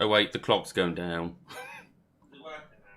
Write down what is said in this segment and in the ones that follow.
Oh wait, the clock's going down. Is it working now?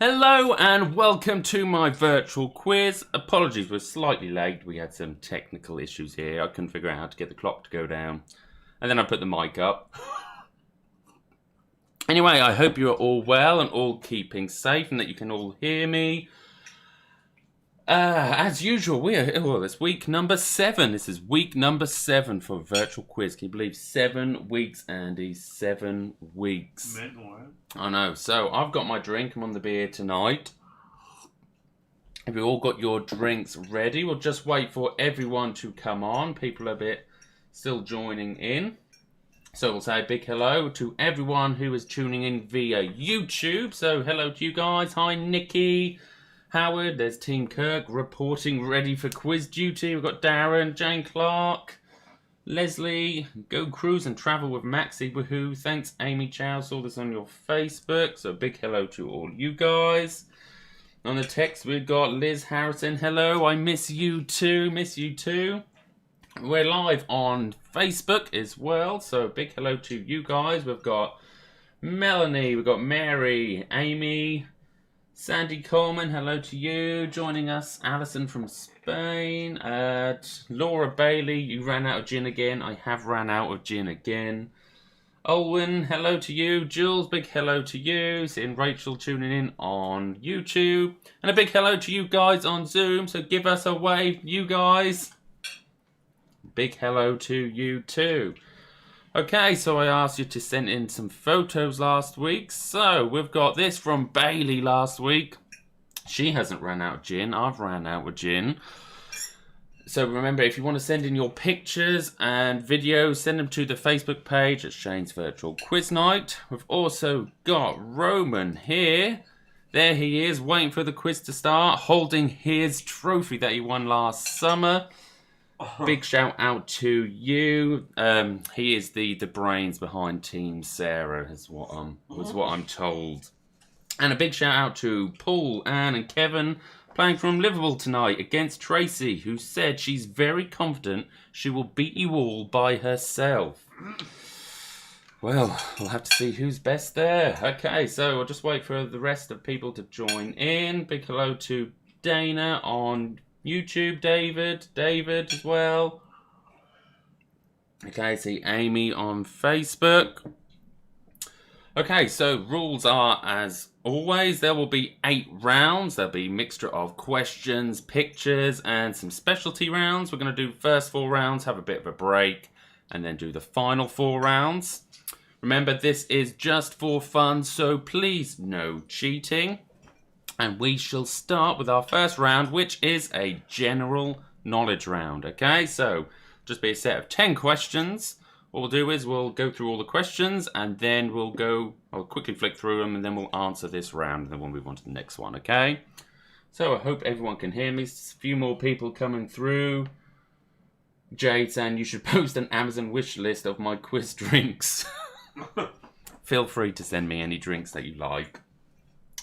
Hello and welcome to my virtual quiz. Apologies, we're slightly late. We had some technical issues here. I couldn't figure out how to get the clock to go down. And then I put the mic up. Anyway, I hope you are all well and all keeping safe and that you can all hear me. As usual, it's week number 7. This is week number 7 for virtual quiz. Can you believe 7 weeks, Andy? 7 weeks. I know. So I've got my drink. I'm on the beer tonight. Have you all got your drinks ready? We'll just wait for everyone to come on. People are a bit still joining in. So we'll say a big hello to everyone who is tuning in via YouTube. So hello to you guys. Hi, Nikki. Howard, there's Team Kirk reporting ready for quiz duty. We've got Darren, Jane Clark, Leslie, go cruise and travel with Maxie, woohoo. Thanks, Amy Chow, saw this on your Facebook, so big hello to all you guys. On the text, we've got Liz Harrison, hello, I miss you too. We're live on Facebook as well, so big hello to you guys. We've got Melanie, we've got Mary, Amy, Sandy Coleman, hello to you. Joining us, Alison from Spain. Laura Bailey, you ran out of gin again. I have ran out of gin again. Owen, hello to you. Jules, big hello to you. Seeing Rachel tuning in on YouTube. And a big hello to you guys on Zoom. So give us a wave, you guys. Big hello to you too. Okay, so I asked you to send in some photos last week. So we've got this from Bailey last week. She hasn't ran out of gin. I've ran out of gin. So remember, if you want to send in your pictures and videos, send them to the Facebook page at Shane's Virtual Quiz Night. We've also got Roman here. There he is, waiting for the quiz to start, holding his trophy that he won last summer. Big shout out to you. He is the brains behind Team Sarah, is what I'm told. And a big shout out to Paul, Anne, and Kevin playing from Liverpool tonight against Tracy, who said she's very confident she will beat you all by herself. Well, we'll have to see who's best there. Okay, so we'll just wait for the rest of people to join in. Big hello to Dana on YouTube, David as well. Okay, see Amy on Facebook. Okay, so rules are as always, there will be 8 rounds. There'll be a mixture of questions, pictures, and some specialty rounds. We're going to do the first 4 rounds, have a bit of a break, and then do the final 4 rounds. Remember, this is just for fun, so please no cheating. And we shall start with our first round, which is a general knowledge round. Okay, so just be a set of 10 questions. What we'll do is we'll go through all the questions and then I'll quickly flick through them and then we'll answer this round and then we'll move on to the next one, okay? So I hope everyone can hear me. A few more people coming through. Jade saying you should post an Amazon wish list of my quiz drinks. Feel free to send me any drinks that you like.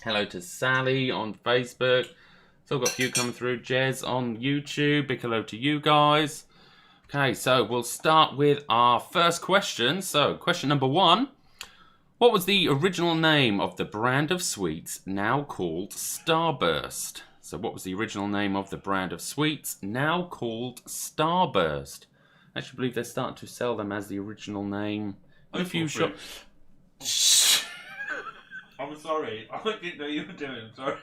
Hello to Sally on Facebook. Still got a few coming through. Jez on YouTube. Big hello to you guys. Okay, so we'll start with our first question. So, question number 1. What was the original name of the brand of sweets now called Starburst? So, what was the original name of the brand of sweets now called Starburst? I actually believe they're starting to sell them as the original name in a few shops. I'm sorry. I didn't know you were doing. Sorry.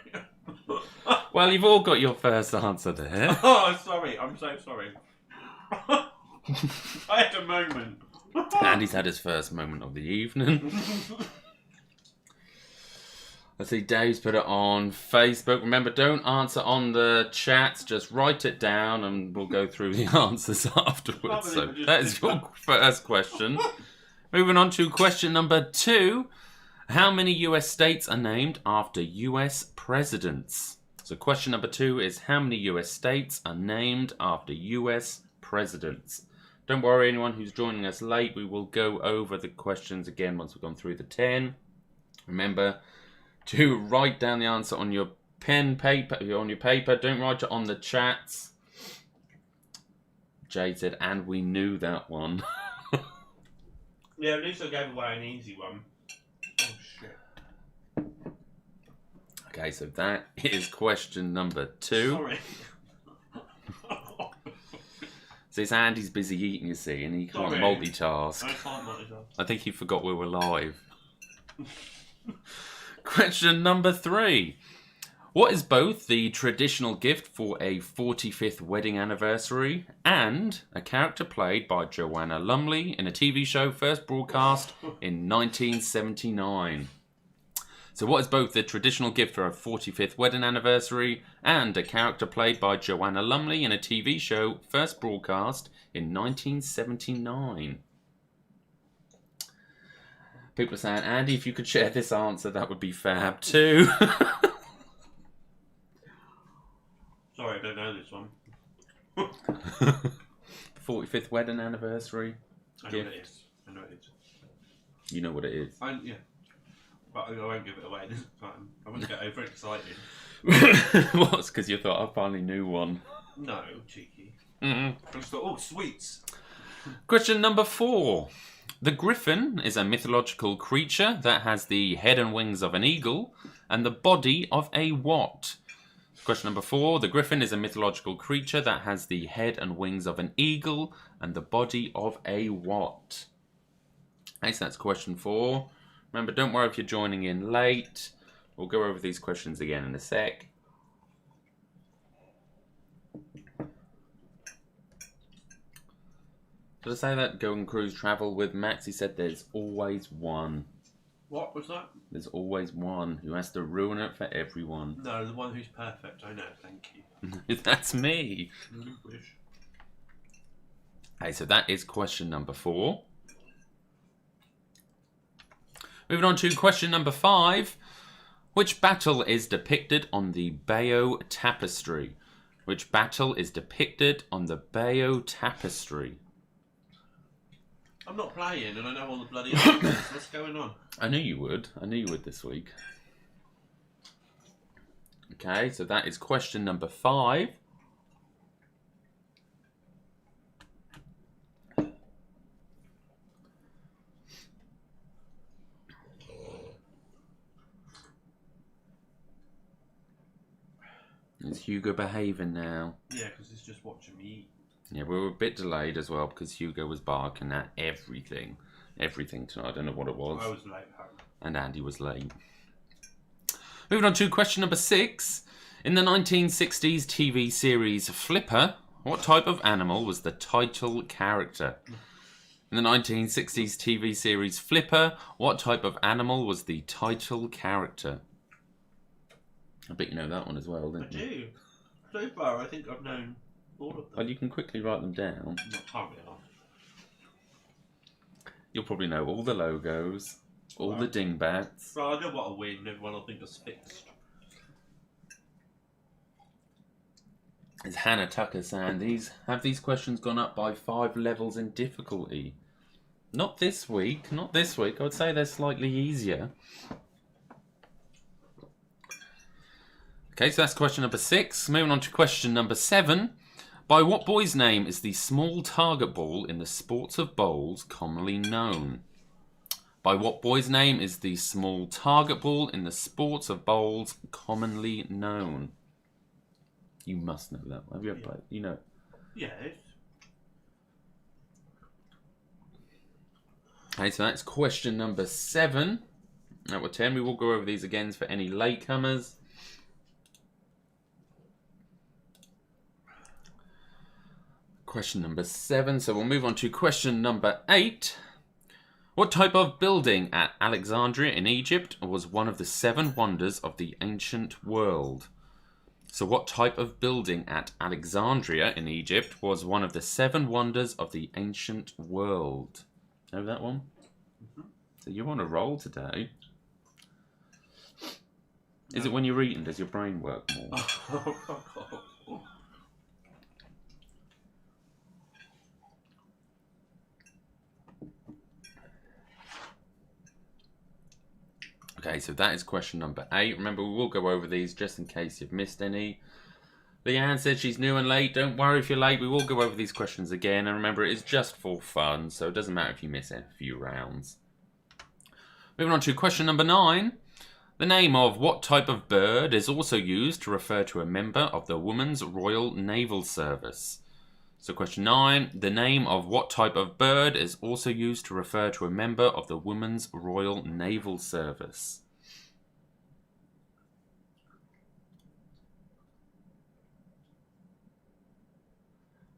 Well, you've all got your first answer there. Oh, sorry. I'm so sorry. I had a moment. Andy's had his first moment of the evening. I see Dave's put it on Facebook. Remember, don't answer on the chats. Just write it down and we'll go through the answers afterwards. So that is your first question. Moving on to question number 2. How many US states are named after US presidents? So question number 2 is how many US states are named after US presidents? Don't worry, anyone who's joining us late, we will go over the questions again once we've gone through the 10. Remember to write down the answer on your paper. Don't write it on the chats. Jade said, and we knew that one. Yeah, at least I gave away an easy one. Oh, shit. Okay, so that is question number 2. Sorry. So it's Andy's busy eating, you see, and he can't multitask. I can't multitask. I think he forgot we were live. Question number 3. What is both the traditional gift for a 45th wedding anniversary and a character played by Joanna Lumley in a TV show first broadcast in 1979? So what is both the traditional gift for a 45th wedding anniversary and a character played by Joanna Lumley in a TV show first broadcast in 1979? People are saying, Andy, if you could share this answer, that would be fab too. Sorry, I don't know this one. 45th wedding anniversary. I know what it is. I know what it is. You know what it is. Yeah. But I won't give it away this time. I won't get overexcited. What's because you thought I finally knew one? No, cheeky. I just thought, oh, sweets. Question number 4. The griffin is a mythological creature that has the head and wings of an eagle and the body of a what? Question number 4. The griffin is a mythological creature that has the head and wings of an eagle and the body of a what? Okay, so that's question 4. Remember, don't worry if you're joining in late. We'll go over these questions again in a sec. Did I say that going cruise travel with Max? He said there's always one. What was that? There's always one who has to ruin it for everyone. No, the one who's perfect. I know, thank you. That's me. Wish. Okay, so that is question number 4. Moving on to question number 5. Which battle is depicted on the Bayeux Tapestry? Which battle is depicted on the Bayeux Tapestry? I'm not playing and I know all the bloody answers. What's going on? I knew you would. I knew you would this week. Okay, so that is question number 5. Is Hugo behaving now? Yeah, because he's just watching me eat. Yeah, we were a bit delayed as well because Hugo was barking at everything. Everything tonight. I don't know what it was. I was late home. And Andy was late. Moving on to question number 6. In the 1960s TV series Flipper, what type of animal was the title character? In the 1960s TV series Flipper, what type of animal was the title character? I bet you know that one as well, don't you? I do. So far, I think I've known all of them. Well, you can quickly write them down. Not currently. You'll probably know all the logos, all the dingbats. Well, I know what a win. Everyone will think it's fixed. It's Hannah Tucker saying, have these questions gone up by 5 levels in difficulty? Not this week. Not this week. I would say they're slightly easier. Okay, so that's question number 6. Moving on to question number 7. By what boy's name is the small target ball in the sports of bowls commonly known? By what boy's name is the small target ball in the sports of bowls commonly known? You must know that one. Have you ever played? You know. Yes. Okay, so that's question number 7. Out of 10, we will go over these again for any latecomers. Question number 7. So we'll move on to question number 8. What type of building at Alexandria in Egypt was one of the 7 wonders of the ancient world? So what type of building at Alexandria in Egypt was one of the 7 wonders of the ancient world? Know that one? Mm-hmm. So you're on a roll today. Is it when you're eating, does your brain work more? Okay, so that is question number 8. Remember, we will go over these just in case you've missed any. Leanne said she's new and late. Don't worry if you're late. We will go over these questions again. And remember, it is just for fun, so it doesn't matter if you miss a few rounds. Moving on to question number 9. The name of what type of bird is also used to refer to a member of the Women's Royal Naval Service? So question 9. The name of what type of bird is also used to refer to a member of the Women's Royal Naval Service?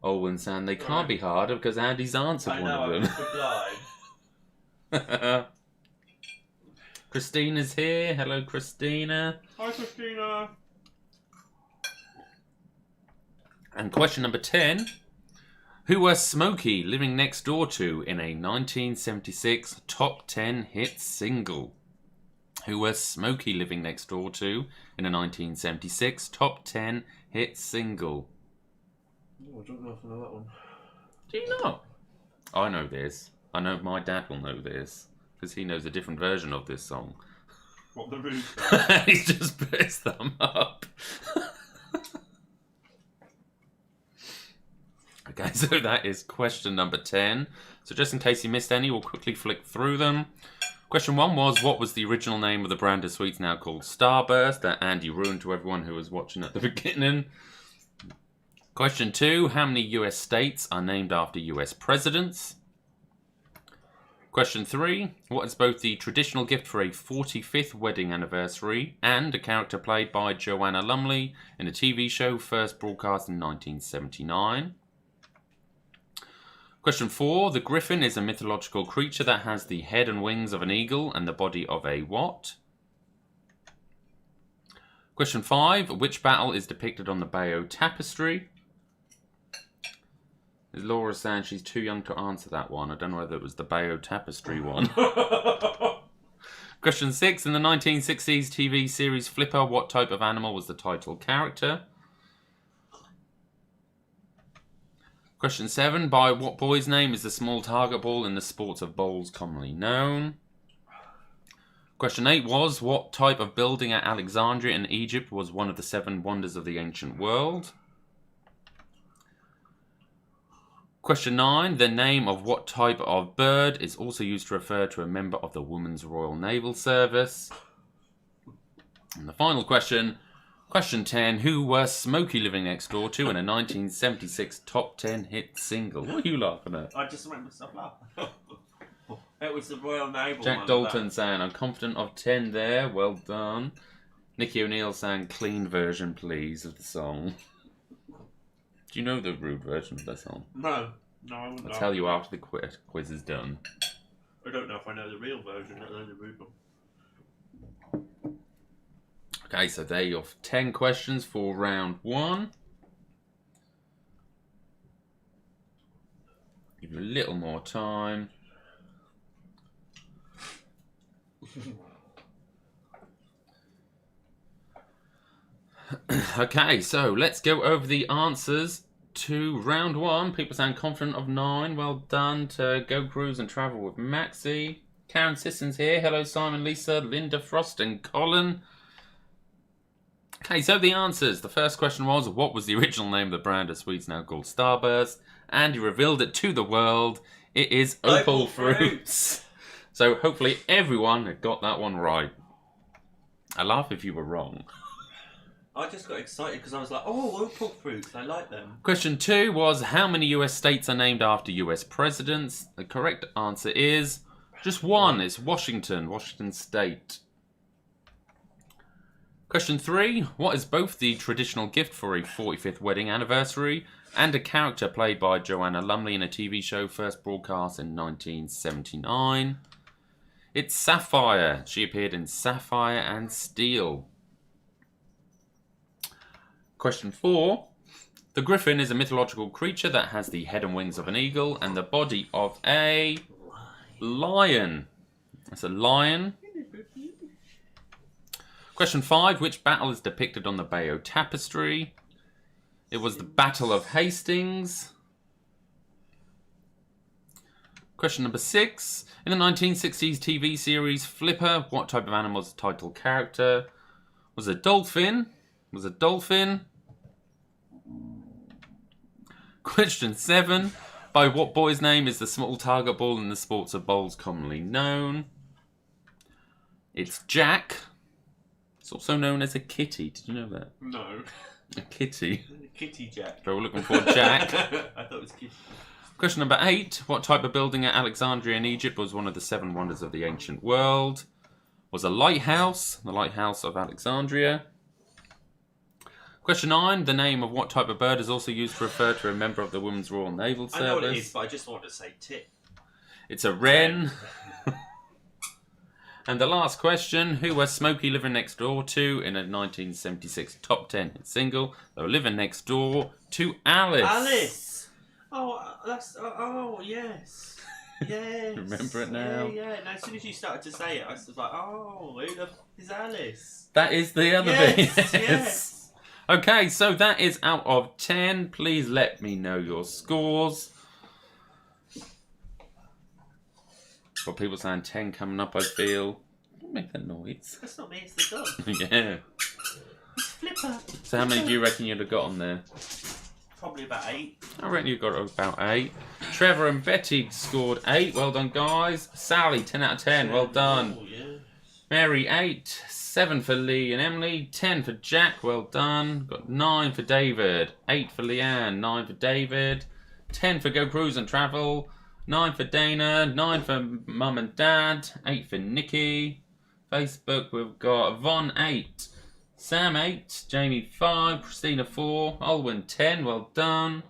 Owen saying they can't be harder because Andy's answered one of them. Christina's here. Hello, Christina. Hi, Christina. And question number 10. Who was Smokey living next door to in a 1976 top 10 hit single? Who was Smokey living next door to in a 1976 top 10 hit single? Oh, I don't know if I know that one. Do you know? I know this. I know my dad will know this because he knows a different version of this song. What, the Roots? He's just put his thumb up. Okay, so that is question number 10. So just in case you missed any, we'll quickly flick through them. Question 1 was, what was the original name of the brand of sweets now called Starburst that Andy ruined to everyone who was watching at the beginning? Question 2, how many US states are named after US presidents? Question 3, what is both the traditional gift for a 45th wedding anniversary and a character played by Joanna Lumley in a TV show first broadcast in 1979? Question 4. The griffin is a mythological creature that has the head and wings of an eagle and the body of a what? Question 5. Which battle is depicted on the Bayeux Tapestry? Is Laura saying she's too young to answer that one? I don't know whether it was the Bayeux Tapestry one. Question 6. In the 1960s TV series Flipper, what type of animal was the title character? Question 7. By what boy's name is the small target ball in the sports of bowls commonly known? Question 8 was, what type of building at Alexandria in Egypt was one of the 7 wonders of the ancient world? Question 9. The name of what type of bird is also used to refer to a member of the Women's Royal Naval Service? And the final question, question 10. Who was Smokey living next door to in a 1976 top 10 hit single? What are you laughing at? I just made myself laugh. It was the Royal Naval Jack one, Dalton saying, I'm confident of 10 there. Well done. Nicky O'Neill saying, clean version, please, of the song. Do you know the rude version of that song? No, I wouldn't. I'll tell you after the quiz is done. I don't know if I know the real version, let alone the rude one. Okay, so there you're 10 questions for round 1. Give you a little more time. Okay, so let's go over the answers to round 1. People sound confident of 9. Well done to Go Cruise and Travel with Maxie. Karen Sisson's here. Hello, Simon, Lisa, Linda, Frost, and Colin. Okay, so the answers. The first question was, what was the original name of the brand of sweets now called Starburst? And you revealed it to the world. It is Opal Fruits. So hopefully everyone had got that one right. I laugh if you were wrong. I just got excited because I was like, oh, Opal Fruits, I like them. Question 2 was, how many US states are named after US presidents? The correct answer is just one. It's Washington State. Question 3, what is both the traditional gift for a 45th wedding anniversary and a character played by Joanna Lumley in a TV show first broadcast in 1979? It's Sapphire. She appeared in Sapphire and Steel. Question 4. The griffin is a mythological creature that has the head and wings of an eagle and the body of a lion. That's a lion. Question 5. Which battle is depicted on the Bayeux Tapestry? It was the Battle of Hastings. Question number 6. In the 1960s TV series Flipper, what type of animal was the title character? Was it dolphin? Was it dolphin? Question 7. By what boy's name is the small target ball in the sports of bowls commonly known? It's Jack. It's also known as a kitty. Did you know that? No. A kitty. Kitty Jack. So we're looking for Jack. I thought it was kitty. Question number 8. What type of building at Alexandria in Egypt was one of the 7 wonders of the ancient world? Was a lighthouse. The lighthouse of Alexandria. Question 9. The name of what type of bird is also used to refer to a member of the Women's Royal Naval Service? I know what it is, but I just want to say tit. It's a wren. And the last question. Who was Smokey living next door to in a 1976 top 10 hit single? They were living next door to Alice. Alice! Oh, that's... Oh, yes. Yes. Remember it now? Yeah. And as soon as you started to say it, I was like, oh, who the f is Alice? That is the other yes, bit. Yes. Okay, so that is out of 10. Please let me know your scores. Got people saying 10 coming up, I feel. Don't make that noise. That's not me, it's the dog. Yeah. It's Flipper. So how many do you reckon you'd have got on there? Probably about 8. I reckon you got about 8. Trevor and Betty scored 8. Well done, guys. Sally, 10 out of 10. Well done. Oh, yes. Mary, 8. 7 for Lee and Emily. 10 for Jack. Well done. Got 9 for David. 8 for Leanne. 9 for David. 10 for Go Cruise and Travel. 9 for Dana. 9 for Mum and Dad. 8 for Nikki. Facebook, we've got Von 8. Sam 8, Jamie 5, Christina 4, Olwyn 10, well done.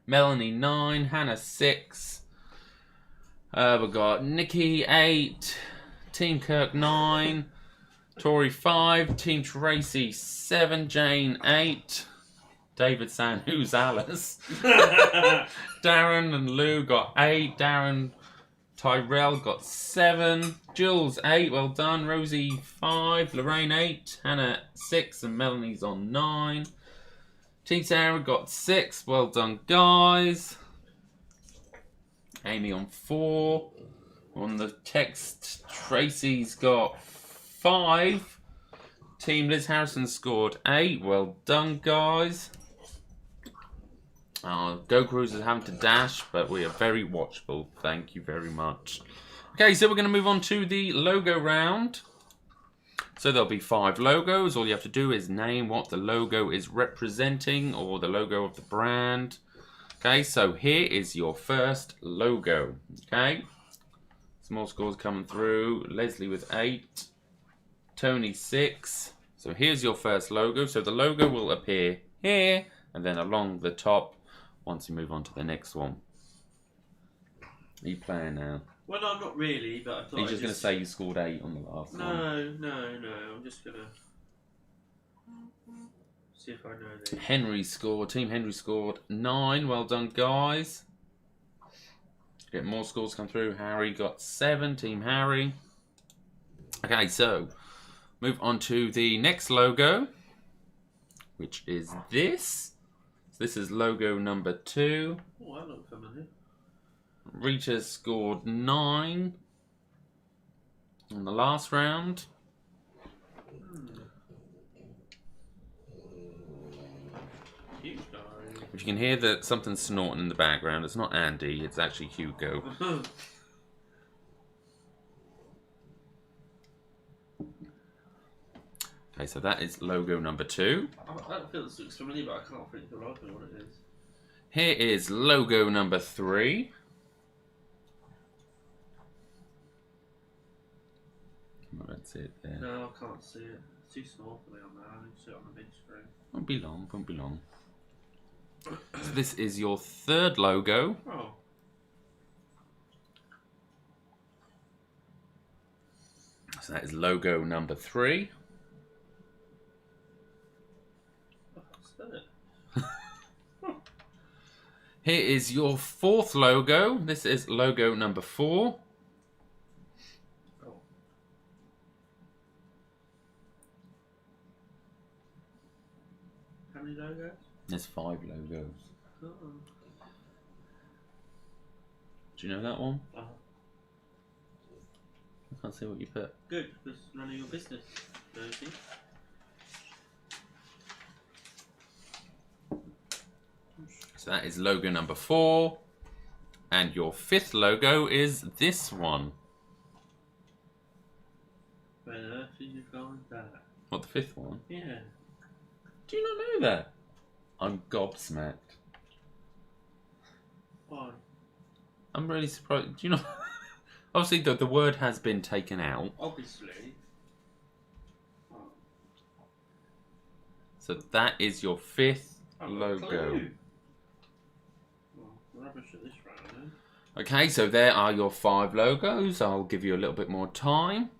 Melanie 9, Hannah 6. We've got Nikki 8, Team Kirk 9, Tori 5, Team Tracy 7, Jane 8. David saying, who's Alice? Darren and Lou got 8, Darren Tyrell got 7. Jules 8, well done. Rosie 5. Lorraine 8. Hannah 6. And Melanie's on 9. Team Sarah got 6. Well done, guys. Amy on 4. On the text, Tracy's got 5. Team Liz Harrison scored 8. Well done, guys. Go Cruisers having to dash, but we are very watchful. Thank you very much. Okay, so we're going to move on to the logo round. So there'll be 5 logos. All you have to do is name what the logo is representing or the logo of the brand. Okay, so here is your first logo. Okay, small scores coming through. Leslie with 8. Tony 6. So here's your first logo. So the logo will appear here and then along the top once you move on to the next one. Are you playing now? Well, no, not really, but I thought Are you just going to say you scored 8 on the last one? No. I'm just going to... See if I know these. Henry scored. Team Henry scored 9. Well done, guys. Get more scores come through. Harry got 7. Team Harry. Okay, so move on to the next logo, which is this. So this is logo number 2. Oh, that looks familiar. Rita scored 9 in the last round. But you can hear that something's snorting in the background. It's not Andy, it's actually Hugo. Okay, so that is logo number 2. That feels looks familiar, but I can't think of what it is. Here is logo number 3. That's it there. No, I can't see it. It's too small for me on there. I need to see it on the big screen. Won't be long, won't be long. So this is your 3rd logo. Oh. So that is logo number 3. Here is your 4th logo. This is logo number 4. Oh. How many logos? There's 5 logos. Oh. Do you know that one? Uh-huh. I can't see what you put. Good, just running your business, Rosie. So that is logo number 4. And your 5th logo is this one. Where on earth did you find that? What, the 5th one? Yeah. Do you not know that? I'm gobsmacked. Why? I'm really surprised. Do you know? Obviously, the word has been taken out. Obviously. Oh. So that is your 5th I've got a logo. clue. Well, rubbish at this round, eh? Okay, so there are your 5 logos. I'll give you a little bit more time.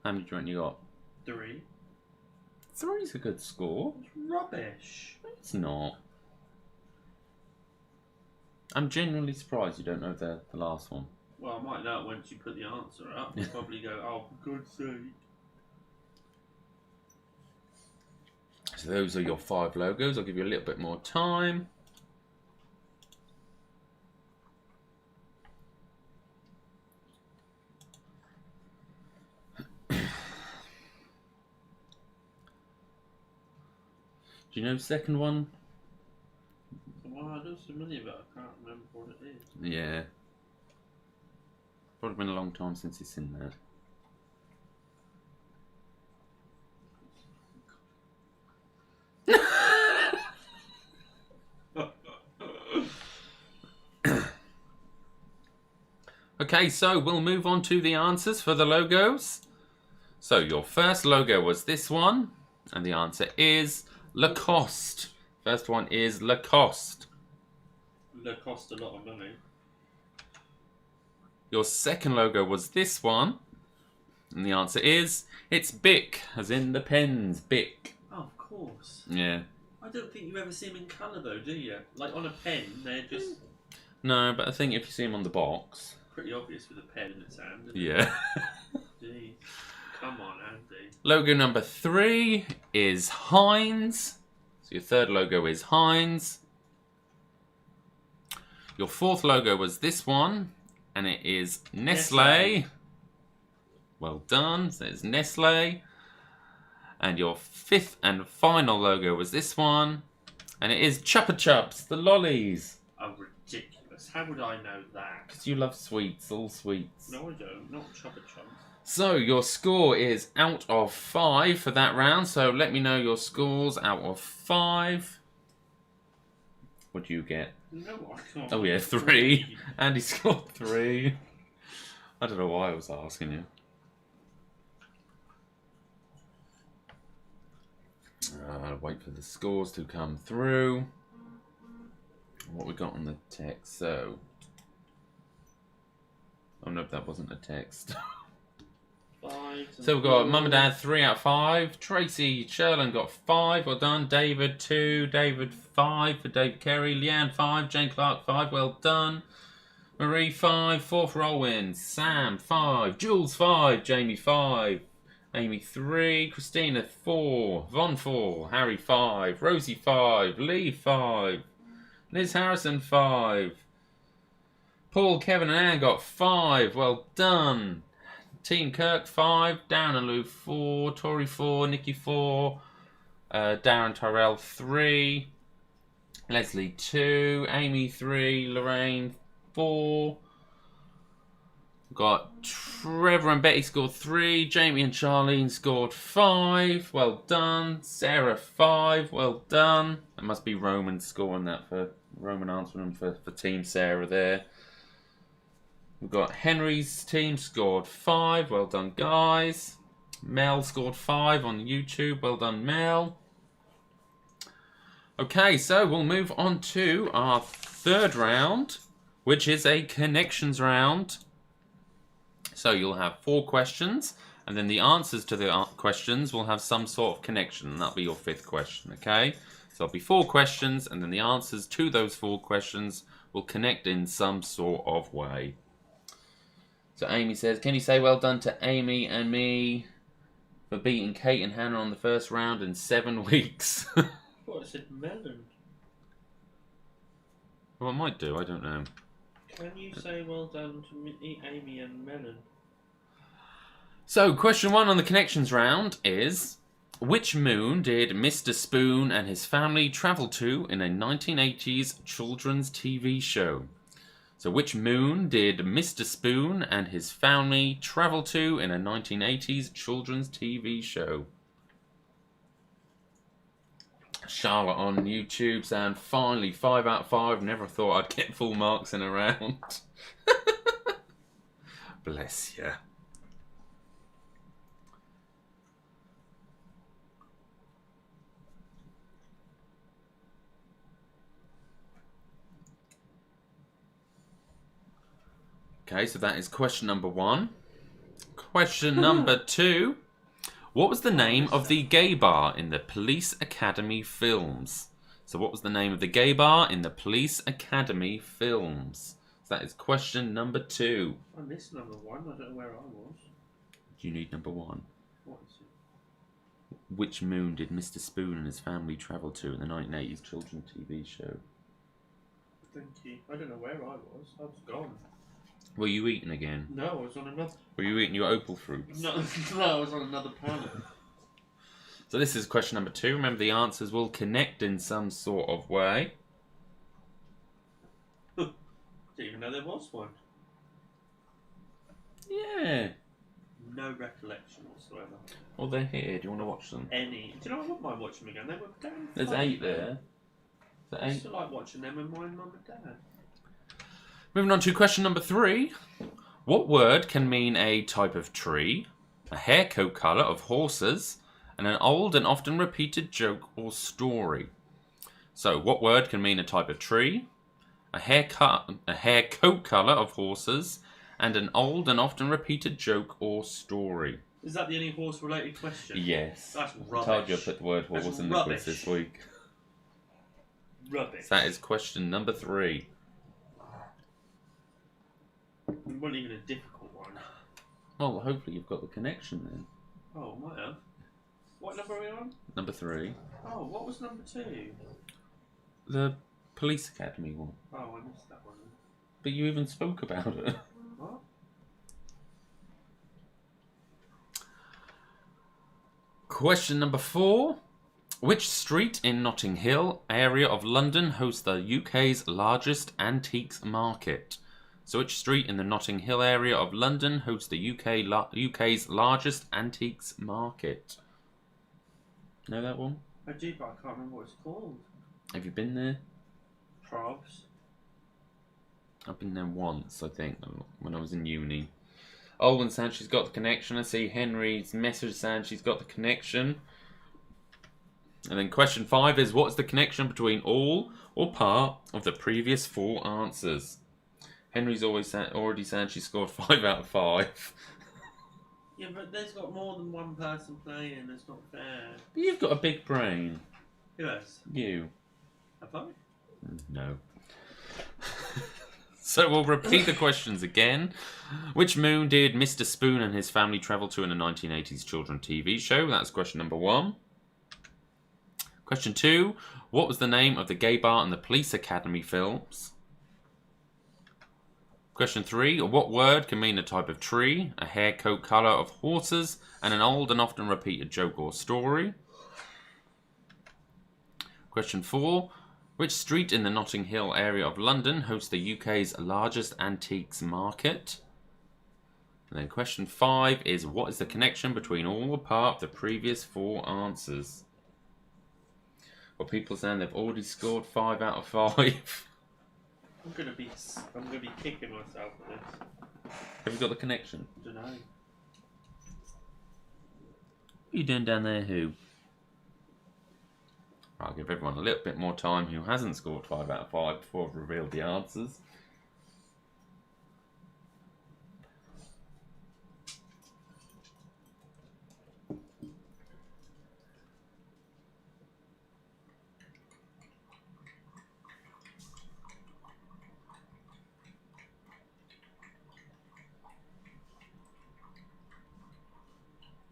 How many do you reckon you got? 3. 3's a good score. It's rubbish. It's not. I'm genuinely surprised you don't know the last one. Well, I might know it once you put the answer up. I'll probably go, oh, for God's sake. So those are your 5 logos. I'll give you a little bit more time. Do you know the second one? Well, I know familiar, but I can't remember what it is. Yeah. Probably been a long time since you've seen that. Okay, so we'll move on to the answers for the logos. So your first logo was this one, and the answer is Lacoste. First one is Lacoste. That cost a lot of money. Your second logo was this one, and the answer is it's Bic, as in the pens, Bic. Oh, of course. Yeah. I don't think you ever see them in colour though, do you? Like on a pen, they're just No, but I think if you see them on the box. pretty obvious with a pen in its hand. Isn't Yeah. it? Jeez. Come on, Andy. Logo number 3 is Heinz. So your third logo is Heinz. Your 4th logo was this one, and it is Nestle. Well done. So it's Nestle. And your 5th and final logo was this one, and it is Chupa Chups, the lollies. Oh, ridiculous. How would I know that? Because you love sweets, all sweets. No, I don't. Not Chopper Chump. So your score is out of 5 for that round. So let me know your scores out of 5. What do you get? No, I can't. Oh yeah, 3. Andy scored 3. I don't know why I was asking you. I'll wait for the scores to come through. What we got on the text, so... Oh no, that wasn't a text. 5. So we've got Mum and Dad 3 out of 5. Tracy Sherlin got 5. Well done. David 2. David 5 for David Kerry. Leanne 5. Jane Clark 5. Well done. Marie 5. 4 for Olwyn. Sam 5. Jules 5. Jamie 5. Amy 3. Christina 4. Von 4. Harry 5. Rosie 5. Lee 5. Liz Harrison 5. Paul, Kevin and Anne got 5. Well done. Team Kirk 5. Darren and Lou 4. Tori 4. Nikki 4. Darren Tyrell 3. Leslie 2. Amy 3. Lorraine 4. Got Trevor and Betty scored 3. Jamie and Charlene scored 5. Well done. Sarah 5. Well done. That must be Roman scoring that for Roman answering for Team Sarah there. We've got Henry's team scored 5. Well done, guys. Mel scored 5 on YouTube. Well done, Mel. Okay, so we'll move on to our third round, which is a connections round. So you'll have 4 questions, and then the answers to the questions will have some sort of connection, and that'll be your 5th question, okay? So it'll be 4 questions, and then the answers to those 4 questions will connect in some sort of way. So Amy says, can you say well done to Amy and me for beating Kate and Hannah on the first round in 7 weeks? What, I said melon? Well, I might do, I don't know. Can you say well done to Amy and melon? So, question 1 on the connections round is, which moon did Mr. Spoon and his family travel to in a 1980s children's TV show? So, which moon did Mr. Spoon and his family travel to in a 1980s children's TV show? Charlotte on YouTube saying, finally, 5 out of 5. Never thought I'd get full marks in a round. Bless you. Okay, so that is question number 1. Question number 2. What was the name of the gay bar in the Police Academy films? So what was the name of the gay bar in the Police Academy films? So that is question number 2. I missed number 1. I don't know where I was. Do you need number 1? What is it? Which moon did Mr. Spoon and his family travel to in the 1980s children's TV show? Thank you. I don't know where I was. I was gone. Were you eating again? No, I was on another... Were you eating your opal fruits? No, I was on another planet. So this is question number 2. Remember, the answers will connect in some sort of way. Didn't even know there was one. Yeah. No recollection whatsoever. Well, they're here. Do you want to watch them? Any. Do you know, I wouldn't mind watching them again. They were damn There's funny. 8 there. Is that I 8? still like watching them with my mum and dad. Moving on to question number 3. What word can mean a type of tree, a hair coat colour of horses, and an old and often repeated joke or story? So, what word can mean a type of tree, a hair coat colour of horses, and an old and often repeated joke or story? Is that the only horse-related question? Yes. That's I rubbish. told you I put the word horse That's in the rubbish. quiz this week. Rubbish. So that is question number 3. It wasn't even a difficult one. Well, hopefully you've got the connection then. Oh, might have. What number are we on? Number 3. Oh, what was number 2? The Police Academy one. Oh, I missed that one. But you even spoke about it. What? Question number 4. Which street in Notting Hill area of London hosts the UK's largest antiques market? So which street in the Notting Hill area of London hosts the UK's largest antiques market? Know that one? I do, but I can't remember what it's called. Have you been there? Probs. I've been there once, I think, when I was in uni. Olwen saying she's got the connection. I see Henry's message saying she's got the connection. And then question 5 is, what's the connection between all or part of the previous 4 answers? Henry's already saying she scored 5 out of 5. Yeah, but there's got more than one person playing. That's not fair. You've got a big brain. Who else? You. Have I? No. So we'll repeat the questions again. Which moon did Mr. Spoon and his family travel to in a 1980s children's TV show? That's question number 1. Question 2. What was the name of the gay bar in the Police Academy films? Question 3. What word can mean a type of tree, a hair coat colour of horses, and an old and often repeated joke or story? Question 4. Which street in the Notting Hill area of London hosts the UK's largest antiques market? And then question 5 is, what is the connection between all or part of the previous 4 answers? Well, people saying they've already scored 5 out of 5. I'm gonna be kicking myself for this. Have you got the connection? I don't know. What are you doing down there, who? I'll give everyone a little bit more time who hasn't scored 5 out of 5 before I've revealed the answers.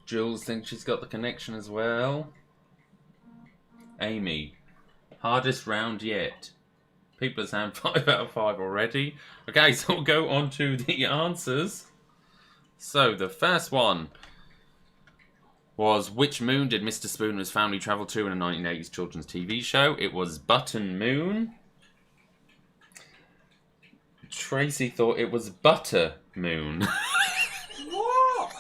Jules thinks she's got the connection as well. Amy, hardest round yet. People are saying 5 out of 5 already. Okay, so we'll go on to the answers. So the first one was, which moon did Mr. Spoon and his family travel to in a 1980s children's TV show? It was Button Moon. Tracy thought it was Butter Moon. What?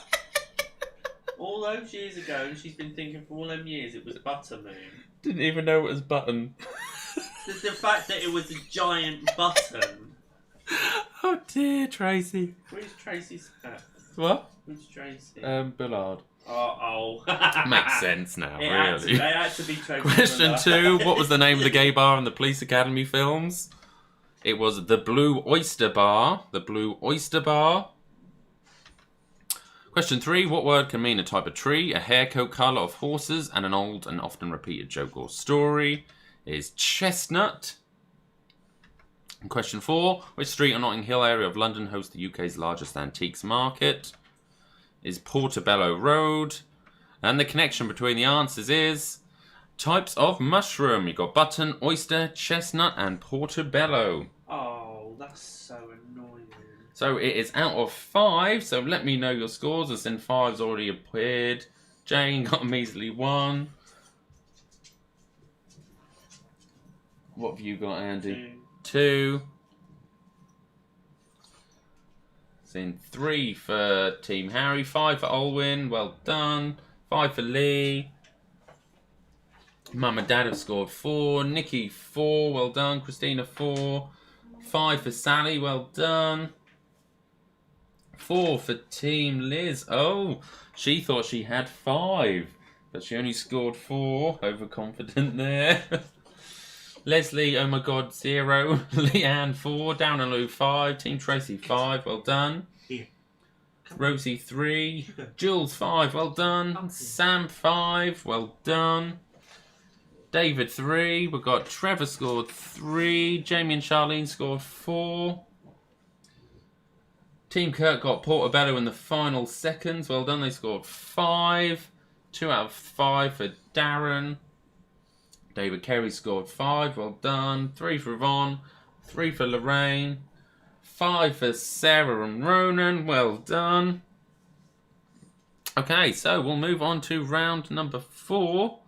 All those years ago, and she's been thinking for all them years it was Butter Moon. Didn't even know it was Button. The fact that it was a giant button. Oh dear, Tracy. Where's Tracy's hat? What? Where's Tracy? Billard. Oh. Makes sense now, They really. had to be Tracy. Question 2. What was the name of the gay bar in the Police Academy films? It was the Blue Oyster Bar. The Blue Oyster Bar. Question 3. What word can mean a type of tree, a hair coat colour of horses, and an old and often repeated joke or story? It is chestnut. And question 4. Which street in Notting Hill area of London hosts the UK's largest antiques market? Is Portobello Road. And the connection between the answers is types of mushroom. You've got button, oyster, chestnut, and portobello. Oh, that's so annoying. So it is out of 5. So let me know your scores. As in 5's already appeared. Jane got a measly 1. What have you got, Andy? 2. In 3 for Team Harry, 5 for Olwyn, well done. 5 for Lee. Mum and Dad have scored 4. Nikki 4, well done. Christina 4. 5 for Sally, well done. 4 for Team Liz. Oh, she thought she had 5, but she only scored 4. Overconfident there. Leslie, oh my god, 0. Leanne 4. Down and Lou 5. Team Tracy 5, well done. Rosie 3. Jules 5, well done. Sam 5, well done. David 3. We've got Trevor scored 3. Jamie and Charlene scored 4. Team Kirk got Portobello in the final seconds. Well done, they scored 5. 2 out of 5 for Darren. David Kerry scored 5, well done. 3 for Yvonne. 3 for Lorraine. 5 for Sarah and Ronan, well done. Okay, so we'll move on to round number 4.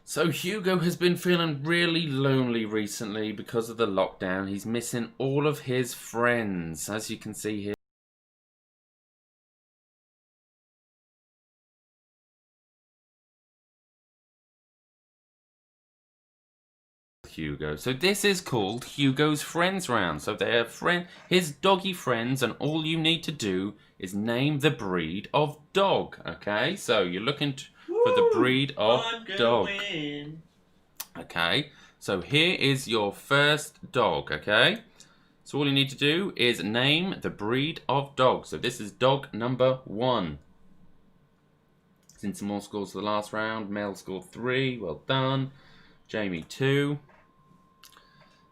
So Hugo has been feeling really lonely recently because of the lockdown. He's missing all of his friends, as you can see here. Hugo. So this is called Hugo's Friends Round. So they're his doggy friends, and all you need to do is name the breed of dog. Okay, so you're looking for the breed of dog. Okay, so here is your first dog. Okay, So all you need to do is name the breed of dog. So this is dog number 1. Seen some more scores for the last round. Mel scored 3. Well done. Jamie 2.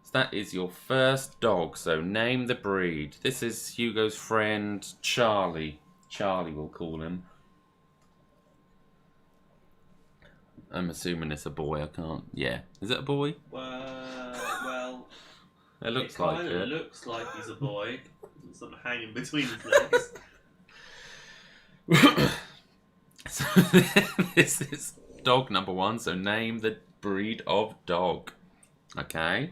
So that is your first dog. So name the breed. This is Hugo's friend Charlie. Charlie, we'll call him. I'm assuming it's a boy. I can't. Yeah. Is it a boy? Well, it looks like it. It looks like he's a boy. He's sort of hanging between his legs. So this is dog number 1. So name the breed of dog. Okay.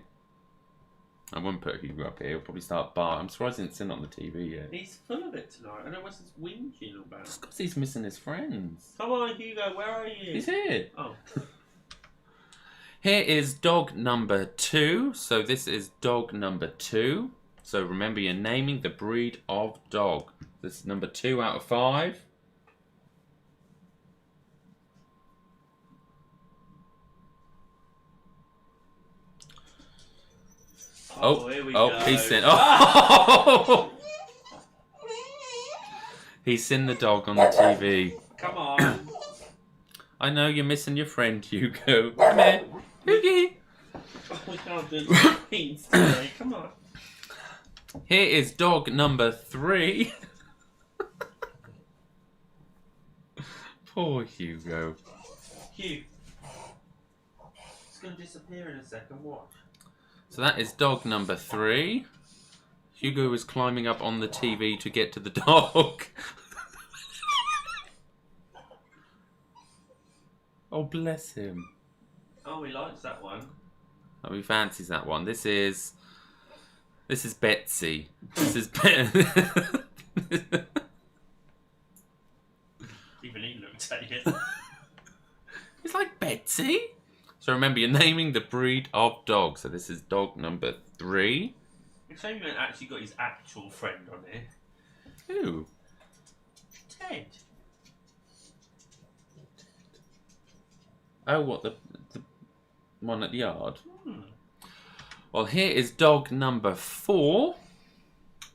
I wouldn't put Hugo up here. He'll probably start barking. I'm surprised he didn't sit on the TV yet. He's full of it tonight. I don't know what's his whinging about. Just because he's missing his friends. Come on, Hugo. Where are you? He's here. Oh. Here is dog number 2. So this is dog number 2. So remember, you're naming the breed of dog. This is number 2 out of 5. Here we go. He's seen. Oh, he's seen the dog on the TV. Come on. I know you're missing your friend, Hugo. Come here, Hugo. We can't do things today. Come on. Here is dog number 3. Poor Hugo. Hugh. It's going to disappear in a second. Watch. So that is dog number 3. Hugo is climbing up on the TV to get to the dog. Oh, bless him. Oh, he likes that one. Oh, he fancies that one. This is Betsy. This is Even he looked at you. It's like Betsy. So remember, you're naming the breed of dog. So this is dog number 3. It's shame you haven't actually got his actual friend on here. Who? Ted. Oh, what, the one at the yard? Well, here is dog number 4.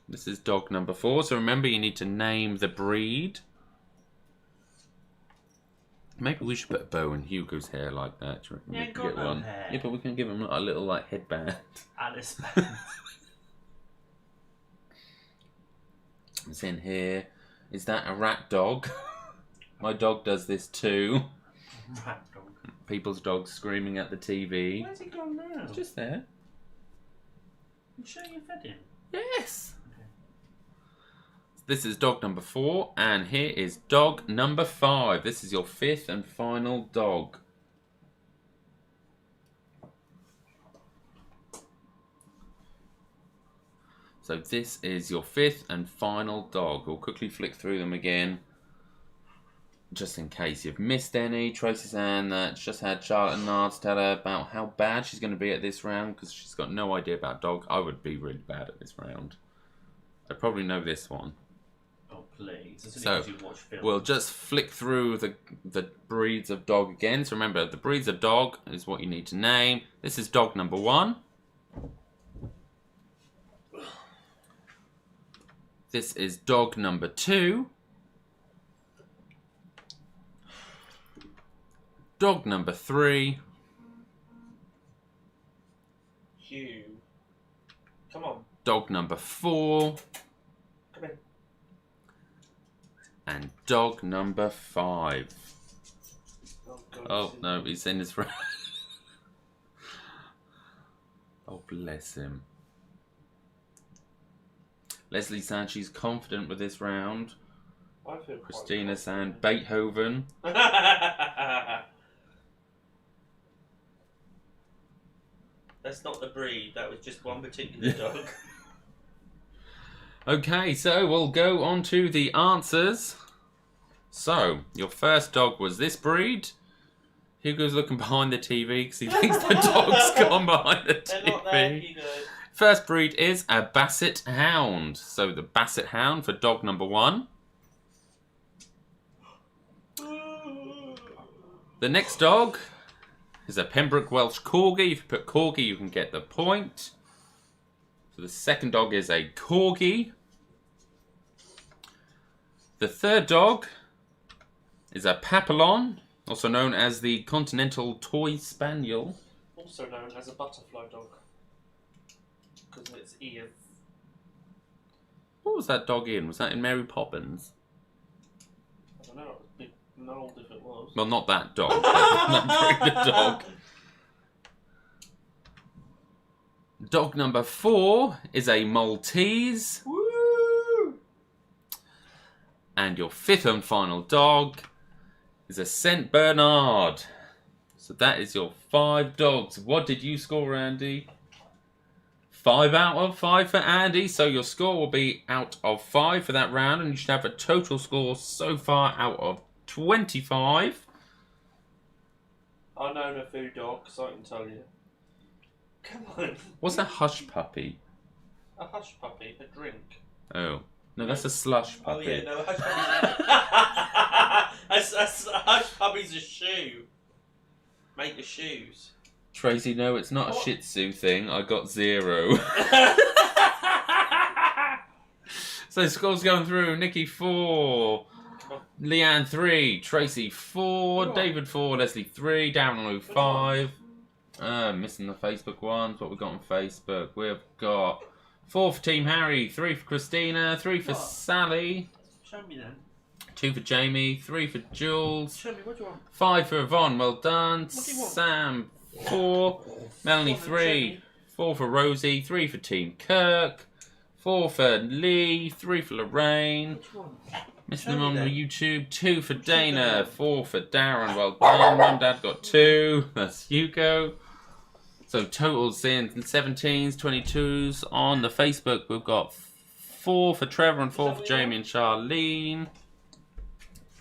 This is dog number 4. So remember, you need to name the breed. Maybe we should put a bow in Hugo's hair like that. Do you reckon we can get one? Hair. Yeah, but we can give him a little like headband. Alice. It's in here. Is that a rat dog? My dog does this too. Rat dog. People's dogs screaming at the TV. Where's he gone now? It's just there. You sure you fed him? Yes. This is dog number 4, and here is dog number 5. This is your 5th and final dog. So this is your 5th and final dog. We'll quickly flick through them again, just in case you've missed any. Tracy's Ann that's just had Charlotte and Nard tell her about how bad she's going to be at this round because she's got no idea about dog. I would be really bad at this round. I probably know this one. Oh, please. So, we'll just flick through the breeds of dog again. So remember, the breeds of dog is what you need to name. This is dog number 1. This is dog number 2. Dog number 3. Hugh. Come on. Dog number 4. Come in. And dog number 5. Oh, God, Oh, no, he's in his round. Oh, bless him. Leslie saying she's confident with this round. I feel Christina saying Beethoven. That's not the breed. That was just one particular dog. Okay, so we'll go on to the answers. So, your first dog was this breed. Hugo's looking behind the TV because he thinks the dog's gone behind the TV. They're not there, Hugo. First breed is a Basset Hound. So the Basset Hound for dog number 1. The next dog is a Pembroke Welsh Corgi. If you put Corgi, you can get the point. So the second dog is a Corgi. The third dog is a Papillon, also known as the Continental Toy Spaniel. Also known as a butterfly dog. Because of its ears. What was that dog in? Was that in Mary Poppins? I don't know, it was big and old if it was. Well, not that dog, but that breed of dog. Dog number 4 is a Maltese. Woo! And your 5th and final dog is a Saint Bernard. So that is your 5 dogs. What did you score, Andy? 5 out of 5 for Andy. So your score will be out of 5 for that round. And you should have a total score so far out of 25. I know a few dogs, I can tell you. Come on. What's a hush puppy? A hush puppy, a drink. Oh. No, that's a slush puppy. Oh yeah, no, a hush puppy's a hush puppy's a shoe. Make the shoes. Tracy, no, it's not a Shih Tzu thing. I got 0. So scores going through. Nikki 4. Leanne 3. Tracy 4. David 4. Leslie 3. Darren and Lou 5. Missing the Facebook ones. What we got on Facebook? We've got 4 for Team Harry, 3 for Christina, 3 for Sally. Show me then. 2 for Jamie, 3 for Jules. Show me, what do you want? 5 for Yvonne, well done. What do you want? Sam 4. Melanie 3. 4 for Rosie, 3 for Team Kirk. 4 for Lee, 3 for Lorraine. Which one? Missing them on the YouTube. 2 for Dana, 4 for Darren, well done. Mum and Dad got 2. That's Hugo. So totals in 17s, 22s. On the Facebook, we've got 4 for Trevor and 4 for Jamie and Charlene.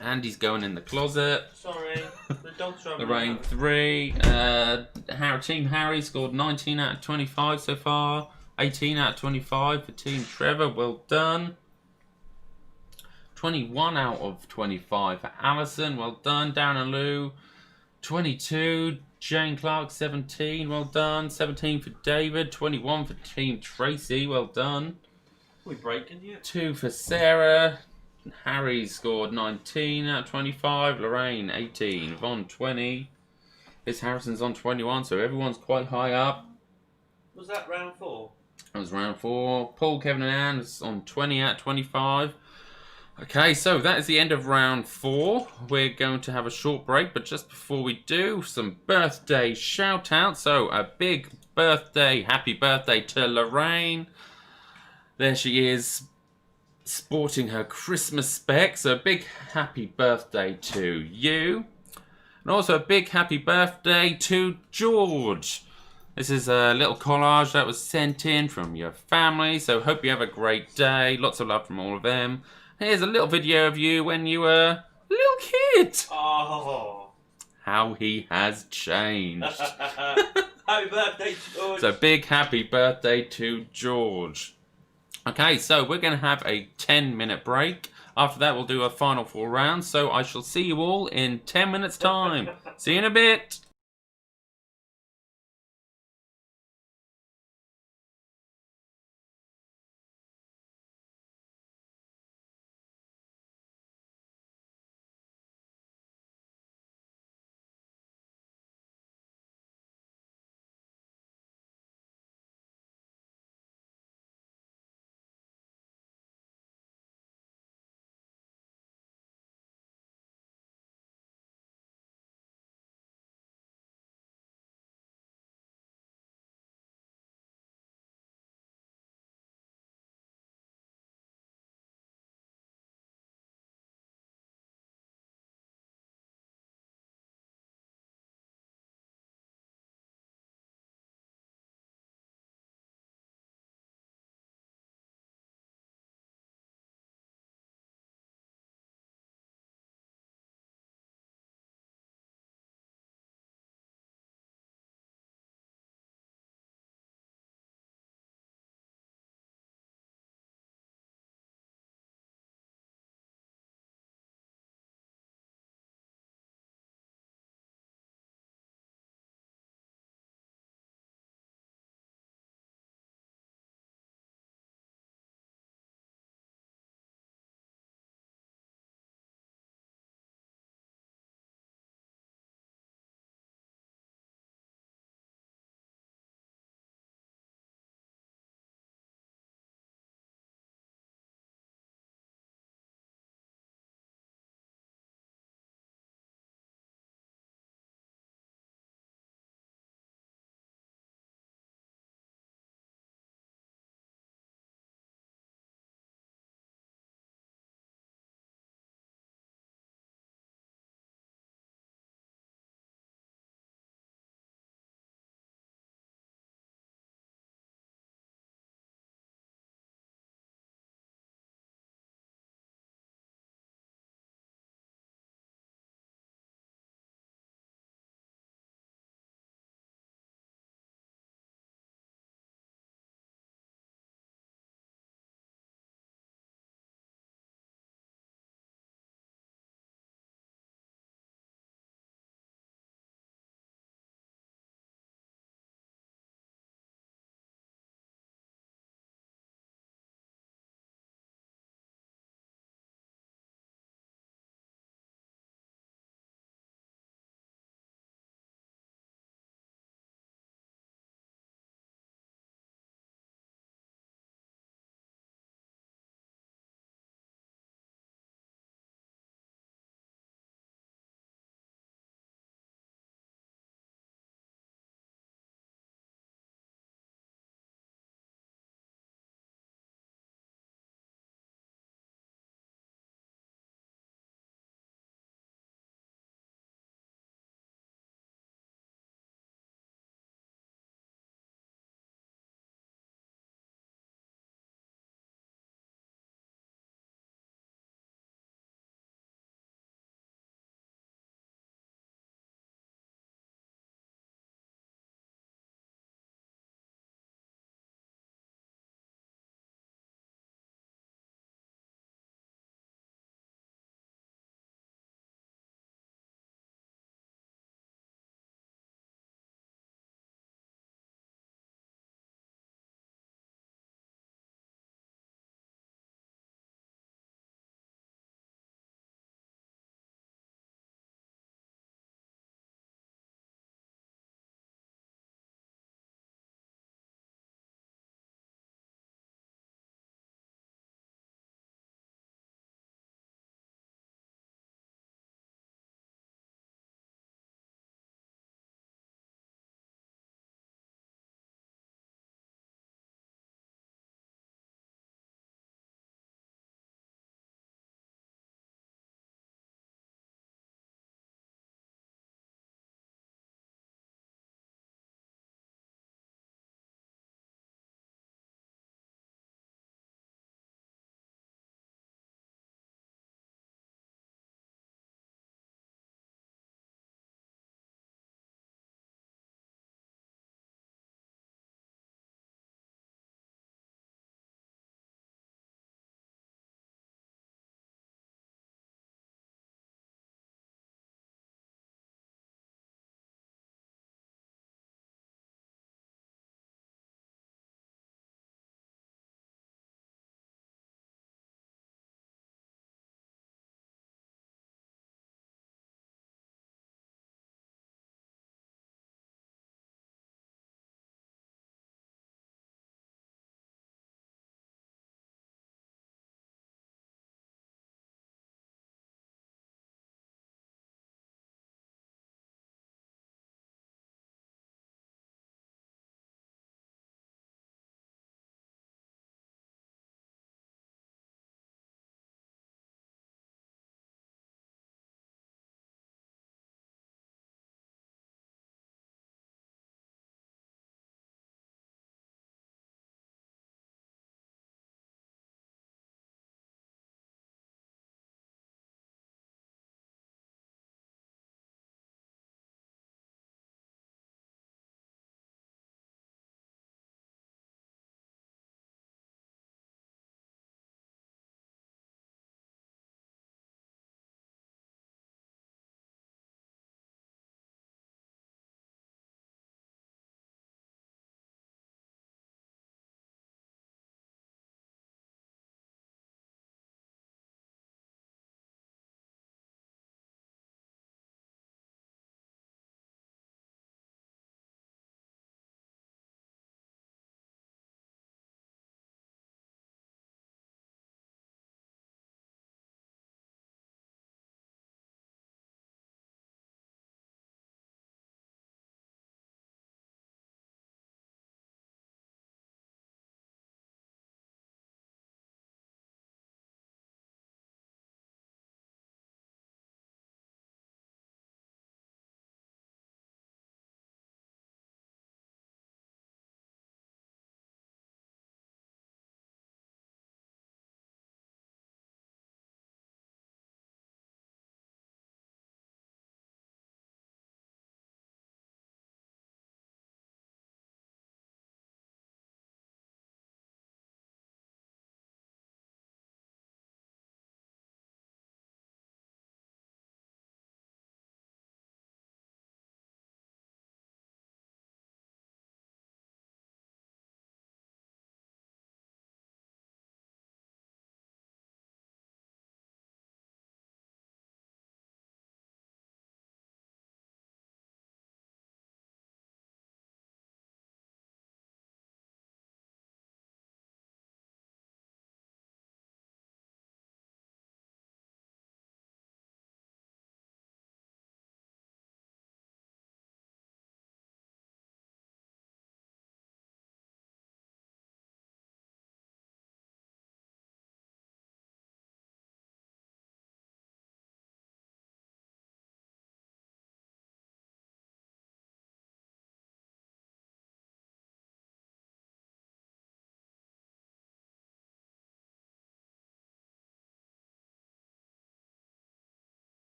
Andy's going in the closet. Sorry, the dog's driving. Lorraine 3. Team Harry scored 19 out of 25 so far. 18 out of 25 for Team Trevor. Well done. 21 out of 25 for Alison. Well done. Darren and Lou. 22. Jane Clark, 17, well done. 17 for David, 21 for Team Tracy, well done. Are we breaking yet? 2 for Sarah. Harry scored 19 out of 25. Lorraine, 18. Yvonne, 20. Liz Harrison's on 21, so everyone's quite high up. Was that round 4? That was round 4. Paul, Kevin and Anne is on 20 out of 25. Okay, so that is the end of round 4. We're going to have a short break, but just before we do, some birthday shout-outs. So a big birthday, happy birthday to Lorraine. There she is, sporting her Christmas specs. So a big happy birthday to you. And also a big happy birthday to George. This is a little collage that was sent in from your family. So hope you have a great day. Lots of love from all of them. Here's a little video of you when you were a little kid. Oh. How he has changed. Happy birthday, George. So big happy birthday to George. Okay, so we're going to have a 10-minute break. After that, we'll do a final 4 rounds. So I shall see you all in 10 minutes' time. See you in a bit.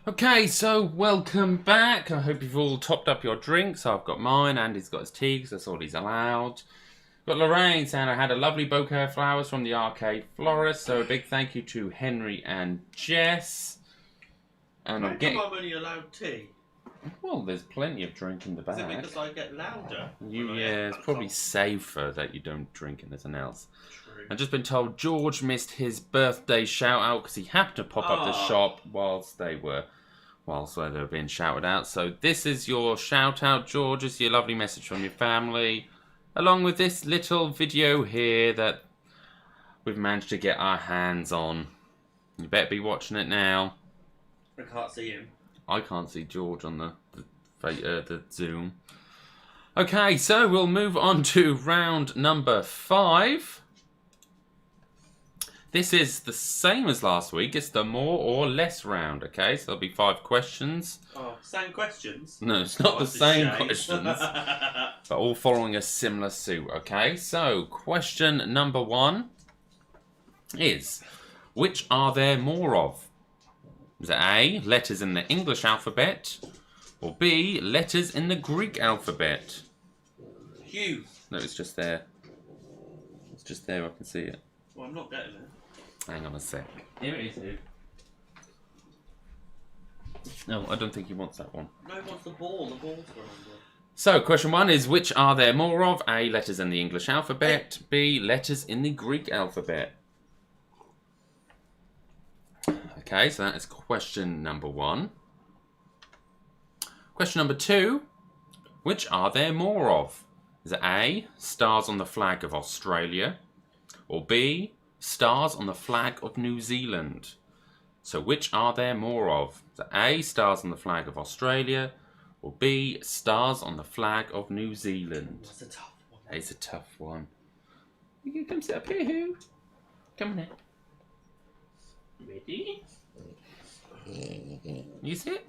Okay, so welcome back. I hope you've all topped up your drinks. I've got mine. Andy's got his tea because that's all he's allowed. Got Lorraine saying I had a lovely bouquet of flowers from the arcade florist. So a big thank you to Henry and Jess. And I'm getting. I'm only allowed tea. Well, there's plenty of drink in the back. Is it because I get louder? Yeah, it's probably safer that you don't drink anything else. True. I've just been told George missed his birthday shout out because he happened to pop up the shop whilst they were being shouted out. So this is your shout out, George. It's your lovely message from your family, along with this little video here that we've managed to get our hands on. You better be watching it now. I can't see him. I can't see George on the Zoom. Okay, so we'll move on to round number 5. This is the same as last week. It's the more or less round, okay? So there'll be 5 questions. Oh, same questions? No, it's not the same questions, but all following a similar suit, okay? So, question number 1 is, which are there more of? Is it A, letters in the English alphabet, or B, letters in the Greek alphabet? Hugh. No, it's just there. It's just there, I can see it. Well, I'm not getting it. Hang on a sec. Here it is, Hugh. No, I don't think he wants that one. No, he wants the ball. The ball's gone under. So, question 1 is, which are there more of? A, letters in the English alphabet, B, letters in the Greek alphabet. Okay, so that is question number 1. Question number 2. Which are there more of? Is it A, stars on the flag of Australia? Or B, stars on the flag of New Zealand? So which are there more of? Is it A, stars on the flag of Australia? Or B, stars on the flag of New Zealand? That's a tough one. It's a tough one. You can come sit up here, Hugh. Come on in. Ready? You sit?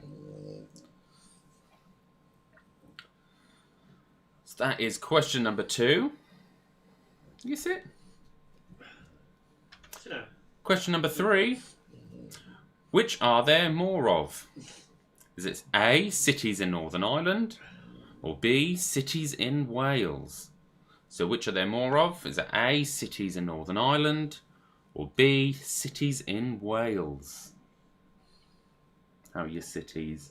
So that is question number 2. You sit? Sit down. Question number 3. Which are there more of? Is it A, cities in Northern Ireland? Or B, cities in Wales? So which are there more of? Is it A, cities in Northern Ireland? Or B, cities in Wales? How are your cities?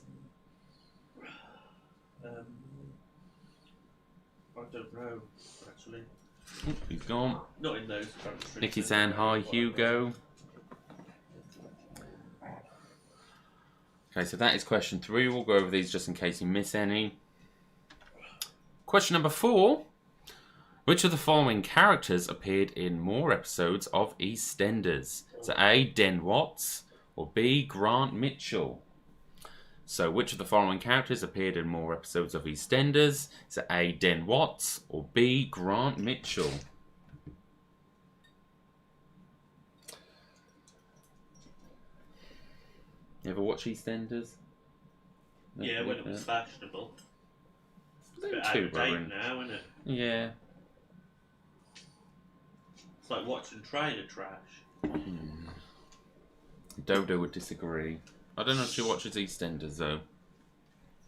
I don't know, actually. Oh, he's gone. Not in those countries. Nicky saying hi, Hugo. Okay, so that is question 3. We'll go over these just in case you miss any. Question number 4. Which of the following characters appeared in more episodes of EastEnders? Is it A, Den Watts, or B, Grant Mitchell? So which of the following characters appeared in more episodes of EastEnders? Is it A, Den Watts, or B, Grant Mitchell? You ever watch EastEnders? Yeah, when it was fashionable. It's a bit out of date now, isn't it? Yeah. It's like watching trailer trash. Dodo would disagree. I don't know if she watches EastEnders though.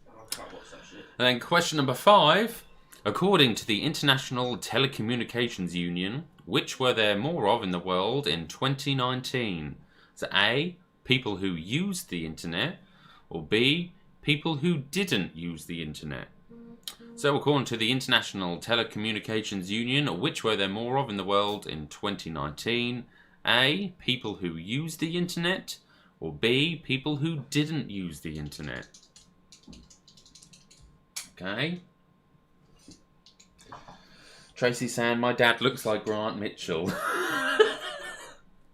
Oh, I can't watch that shit. And then question number 5. According to the International Telecommunications Union, which were there more of in the world in 2019? Is it A, people who used the internet, or B, people who didn't use the internet? So according to the International Telecommunications Union, which were there more of in the world in 2019? A, people who used the internet, or B, people who didn't use the internet? Okay. Tracy saying, my dad looks like Grant Mitchell.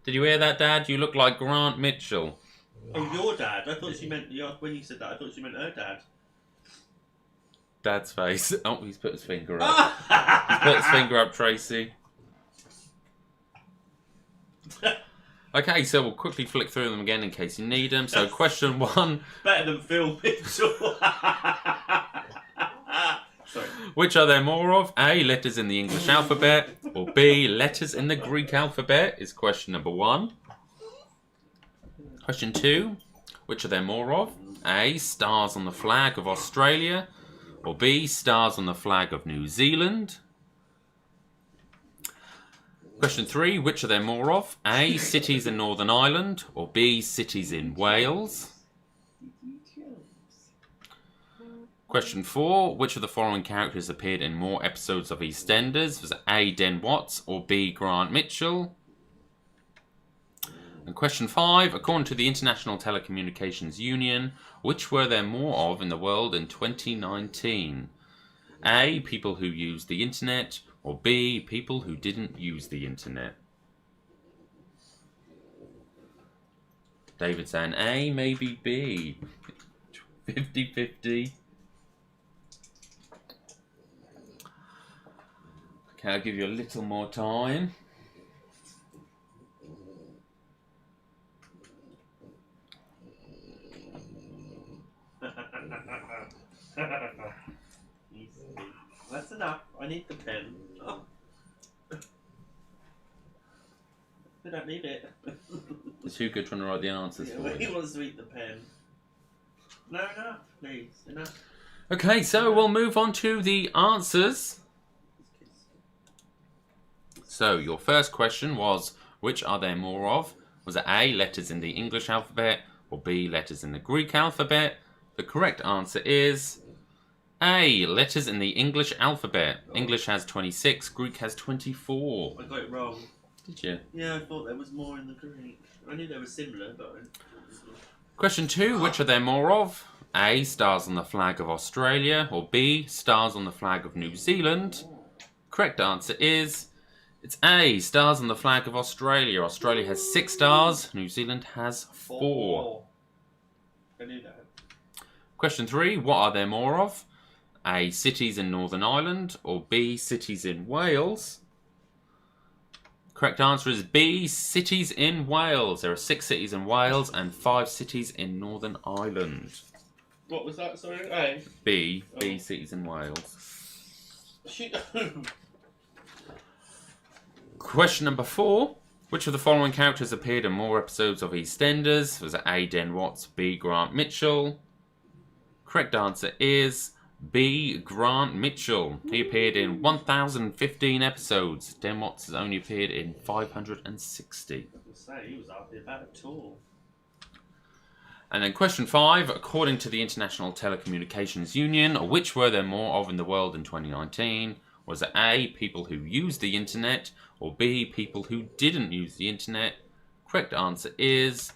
Did you hear that, Dad? You look like Grant Mitchell. Oh, your dad? I thought she meant, when you said that, I thought she meant her dad. Dad's face. Oh, he's put his finger up. He's put his finger up, Tracy. Okay, so we'll quickly flick through them again in case you need them. So question 1. Better than Phil Mitchell. Sorry. Which are there more of? A, letters in the English alphabet, or B, letters in the Greek alphabet is question number 1. Question 2. Which are there more of? A. Stars on the flag of Australia. Or B. Stars on the flag of New Zealand. Question 3. Which are there more of? A. Cities in Northern Ireland. Or B. Cities in Wales. Question 4. Which of the following characters appeared in more episodes of EastEnders? Was it A. Den Watts or B. Grant Mitchell? And question 5. According to the International Telecommunications Union, which were there more of in the world in 2019? A. People who used the internet. Or B. People who didn't use the internet. David saying A, maybe B. 50-50. Okay, I'll give you a little more time. That's enough. I need the pen. Oh. I don't need it. Is Hugo trying to write the answers for He you? wants to eat the pen. No, enough, please. Enough. Okay, so we'll move on to the answers. So your first question was, which are there more of? Was it A, letters in the English alphabet, or B, letters in the Greek alphabet? The correct answer is A, letters in the English alphabet. English has 26, Greek has 24. I got it wrong. Did you? Yeah, I thought there was more in the Greek. I knew they were similar, but... Question 2, which are there more of? A, stars on the flag of Australia, or B, stars on the flag of New Zealand? Correct answer is... It's A, stars on the flag of Australia. Australia has 6 stars, New Zealand has 4. I knew that. Question 3, what are there more of? A, cities in Northern Ireland, or B, cities in Wales? Correct answer is B, cities in Wales. There are 6 cities in Wales and 5 cities in Northern Ireland. What was that, sorry? A? B, cities in Wales. Question number 4. Which of the following characters appeared in more episodes of EastEnders? Was it A, Den Watts, B, Grant Mitchell? Correct answer is B, Grant Mitchell. He appeared in 1,015 episodes. Den Watts has only appeared in 560. I was say, he was out there about it all. And then question 5. According to the International Telecommunications Union, which were there more of in the world in 2019? Was it A, people who used the internet, or B, people who didn't use the internet? Correct answer is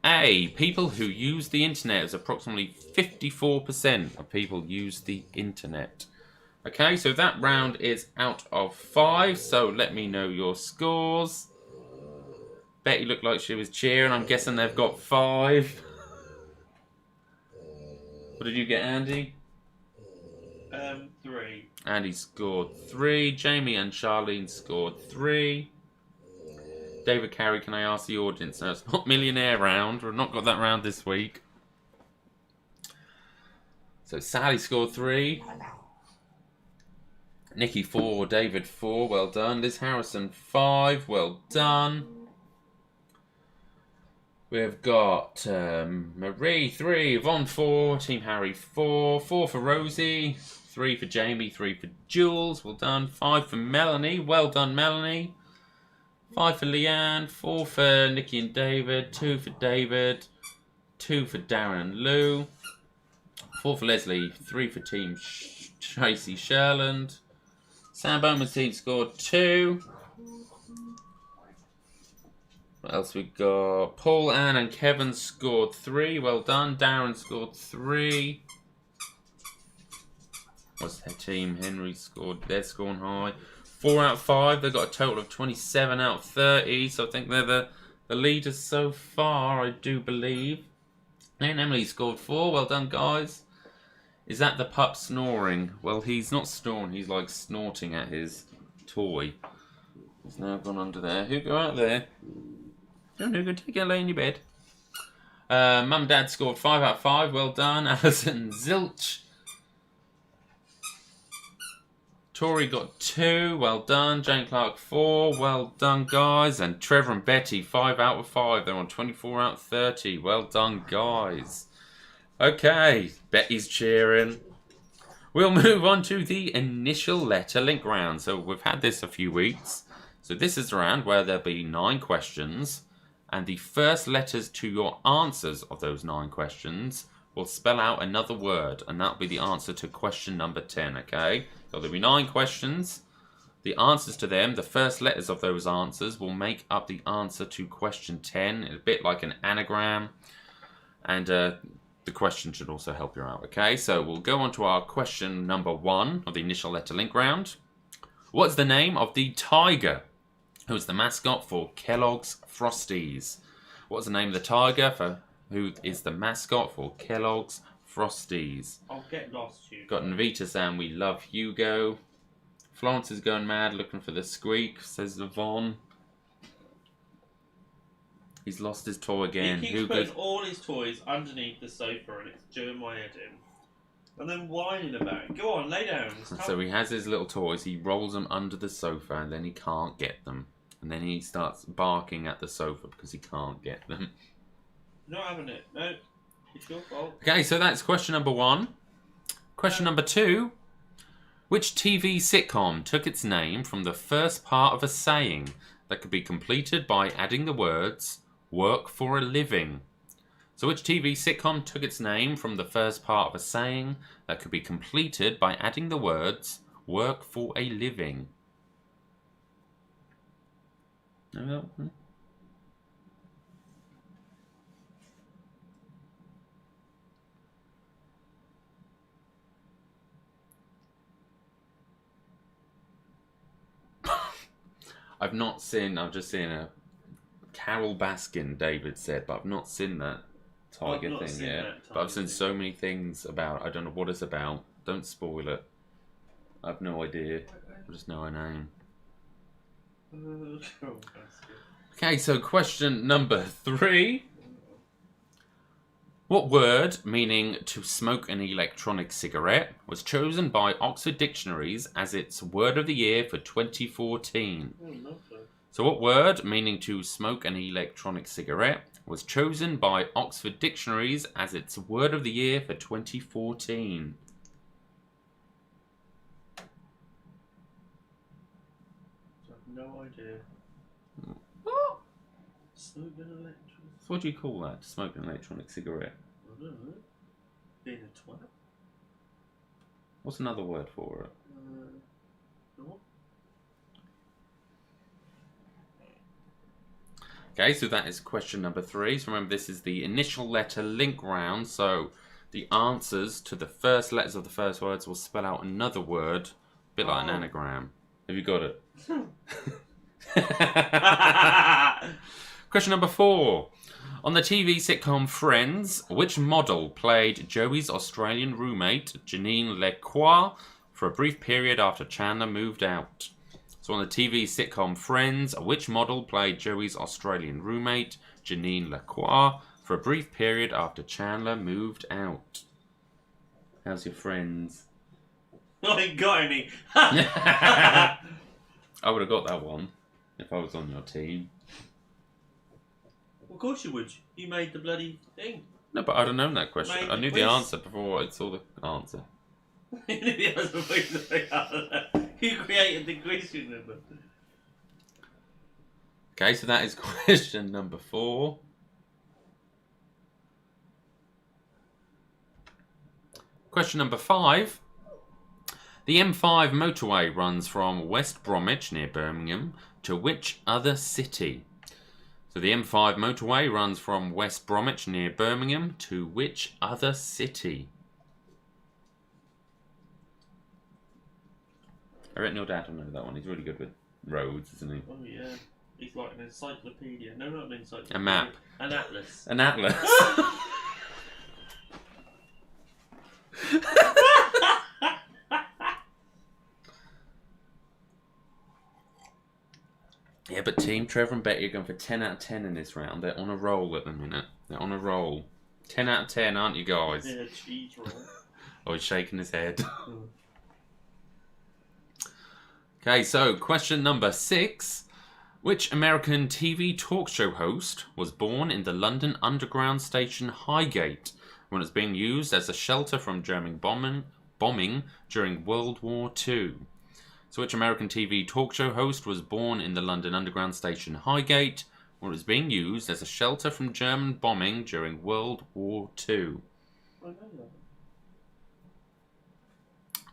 A, people who use the internet. It was approximately 54% of people use the internet. Okay, so that round is out of 5, so let me know your scores. Betty looked like she was cheering. I'm guessing they've got 5. What did you get, Andy? 3. Andy scored 3. Jamie and Charlene scored 3. David Carey, can I ask the audience? No, it's not Millionaire round. We've not got that round this week. So Sally scored 3. Nikki 4. David 4. Well done. Liz Harrison 5. Well done. We've got Marie 3. Yvonne 4. Team Harry 4. 4 for Rosie. 3 for Jamie. 3 for Jules. Well done. 5 for Melanie. Well done, Melanie. 5 for Leanne, 4 for Nikki and David, 2 for David, 2 for Darren and Lou, 4 for Leslie, 3 for Team Tracy Sherland. Sam Bowman's team scored 2. What else we got? Paul, Anne and Kevin scored 3. Well done. Darren scored 3. What's their team? Henry scored. They're scoring high. 4 out of 5. They've got a total of 27 out of 30. So I think they're the leaders so far, I do believe. And Emily scored 4. Well done, guys. Is that the pup snoring? Well, he's not snoring. He's like snorting at his toy. He's now gone under there. Who go out there? Don't know. Go take it, lay in your bed. Mum and Dad scored 5 out of 5. Well done. Alison Zilch. Tori got 2. Well done. Jane Clark 4. Well done, guys. And Trevor and Betty 5 out of 5. They're on 24 out of 30. Well done, guys. Okay, Betty's cheering. We'll move on to the initial letter link round. So we've had this a few weeks. So this is a round where there'll be 9 questions. And the first letters to your answers of those 9 questions will spell out another word. And that'll be the answer to question number 10, okay? So there'll be 9 questions. The answers to them, the first letters of those answers, will make up the answer to question 10. It's a bit like an anagram. And the question should also help you out, okay? So we'll go on to our question number 1 of the initial letter link round. What's the name of the tiger who's the mascot for Kellogg's Frosties? What's the name of the tiger who is the mascot for Kellogg's Frosties? I'll get lost, Hugo. Got Navita saying we love Hugo. Florence is going mad looking for the squeak, says Yvonne. He's lost his toy again. He keeps putting all his toys underneath the sofa and it's doing my head in. And then whining about it. Go on, lay down. So he has his little toys, he rolls them under the sofa and then he can't get them. And then he starts barking at the sofa because he can't get them. Not having it. No, it's your fault. Okay, so that's question number 1. Question number 2. Which TV sitcom took its name from the first part of a saying that could be completed by adding the words, work for a living? So which TV sitcom took its name from the first part of a saying that could be completed by adding the words, work for a living? No. I've not seen, I've just seen a Carol Baskin, David said, but I've not seen that tiger thing yet. But I've seen so many things about, I don't know what it's about. Don't spoil it. I have no idea. I just know her name. Okay, so question number 3. What word, meaning to smoke an electronic cigarette, was chosen by Oxford Dictionaries as its word of the year for 2014? So what word, meaning to smoke an electronic cigarette, was chosen by Oxford Dictionaries as its word of the year for 2014? I have no idea. What? Smoke an electronic. So what do you call that? Smoke an electronic cigarette? I don't know. Being a twat. What's another word for it? No. Okay, so that is question number 3. So remember, this is the initial letter link round. So the answers to the first letters of the first words will spell out another word, a bit like an anagram. Have you got it? Question number 4. On the TV sitcom Friends, which model played Joey's Australian roommate, Janine Lecroix, for a brief period after Chandler moved out? So on the TV sitcom Friends, which model played Joey's Australian roommate, Janine Lecroix, for a brief period after Chandler moved out? How's your Friends? I ain't got any. I would have got that one if I was on your team. Of course you would. You made the bloody thing. No, but I'd have known that question. I knew the answer before I saw the answer. You created the quiz, you remember? Okay, so that is question number 4. Question number 5. The M5 motorway runs from West Bromwich near Birmingham to which other city? So the M5 motorway runs from West Bromwich near Birmingham to which other city? I reckon your dad will know that one. He's really good with roads, isn't he? Oh yeah. He's like an encyclopedia. No, not an encyclopedia. A map. An atlas. An atlas. Yeah, but Team Trevor and Betty are going for 10 out of 10 in this round. They're on a roll at the minute. They're on a roll. 10 out of 10, aren't you guys? Yeah, cheese roll. Oh, he's shaking his head. Okay, so question number 6. Which American TV talk show host was born in the London Underground station Highgate when it was being used as a shelter from German bombing during World War II? So which American TV talk show host was born in the London Underground station Highgate when it was being used as a shelter from German bombing during World War II? I know that.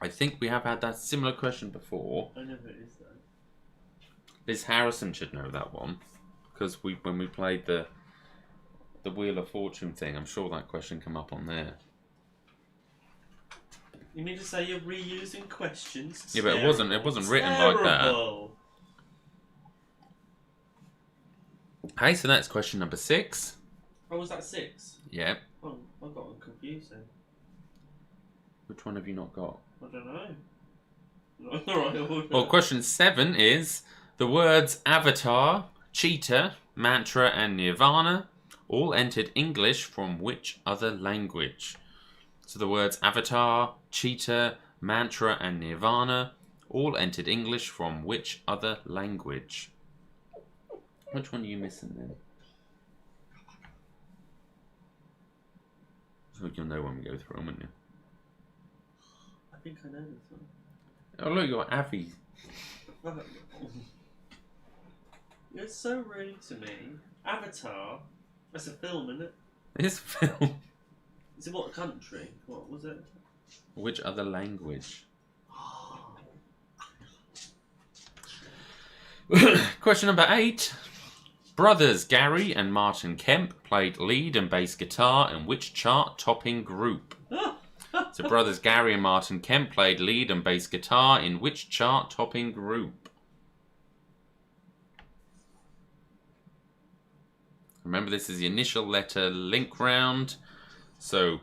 I think we have had that similar question before. I know who it is though. Liz Harrison should know that one, because when we played the Wheel of Fortune thing, I'm sure that question came up on there. You mean to say you're reusing questions? Yeah, but it wasn't written like that. Okay, so that's question number 6. Oh, was that 6? Yeah. Oh, I got one confused then. Which one have you not got? I don't know. Not the right order. Well, question 7 is the words avatar, cheetah, mantra, and nirvana all entered English from which other language? So the words avatar, cheetah, mantra, and nirvana all entered English from which other language? Which one are you missing then? So you'll know when we go through them, won't you? I think I know this one. Oh look, you're Avi. You're so rude to me. Avatar? That's a film, isn't it? This film. Is it what country? What was it? Which other language? Question number 8. Brothers Gary and Martin Kemp played lead and bass guitar in which chart-topping group? So brothers Gary and Martin Kemp played lead and bass guitar in which chart-topping group? Remember, this is the initial letter link round. So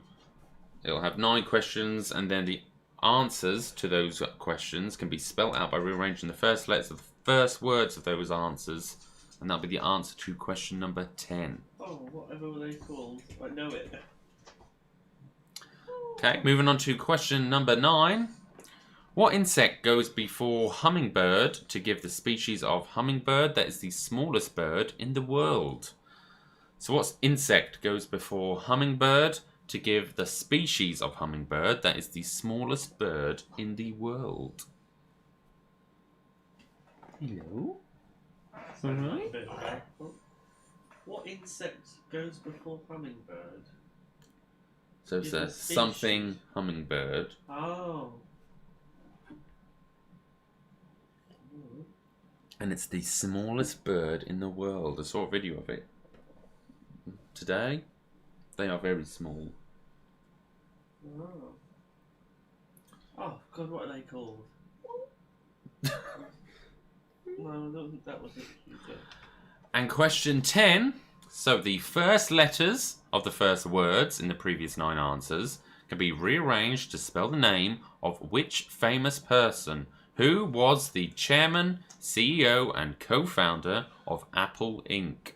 it'll have 9 questions, and then the answers to those questions can be spelt out by rearranging the first letters of the first words of those answers. And that'll be the answer to question number 10. Oh, whatever were they called? I know it. Okay, moving on to question number 9. What insect goes before hummingbird to give the species of hummingbird that is the smallest bird in the world? So what insect goes before hummingbird to give the species of hummingbird that is the smallest bird in the world? Hello? Alright. What insect goes before hummingbird? So it's a something hummingbird. Oh. And it's the smallest bird in the world. I saw a video of it today. They are very small. Oh. Oh, God, what are they called? No, that wasn't. And question 10. So the first letters of the first words in the previous 9 answers can be rearranged to spell the name of which famous person who was the chairman, CEO, and co-founder of Apple Inc.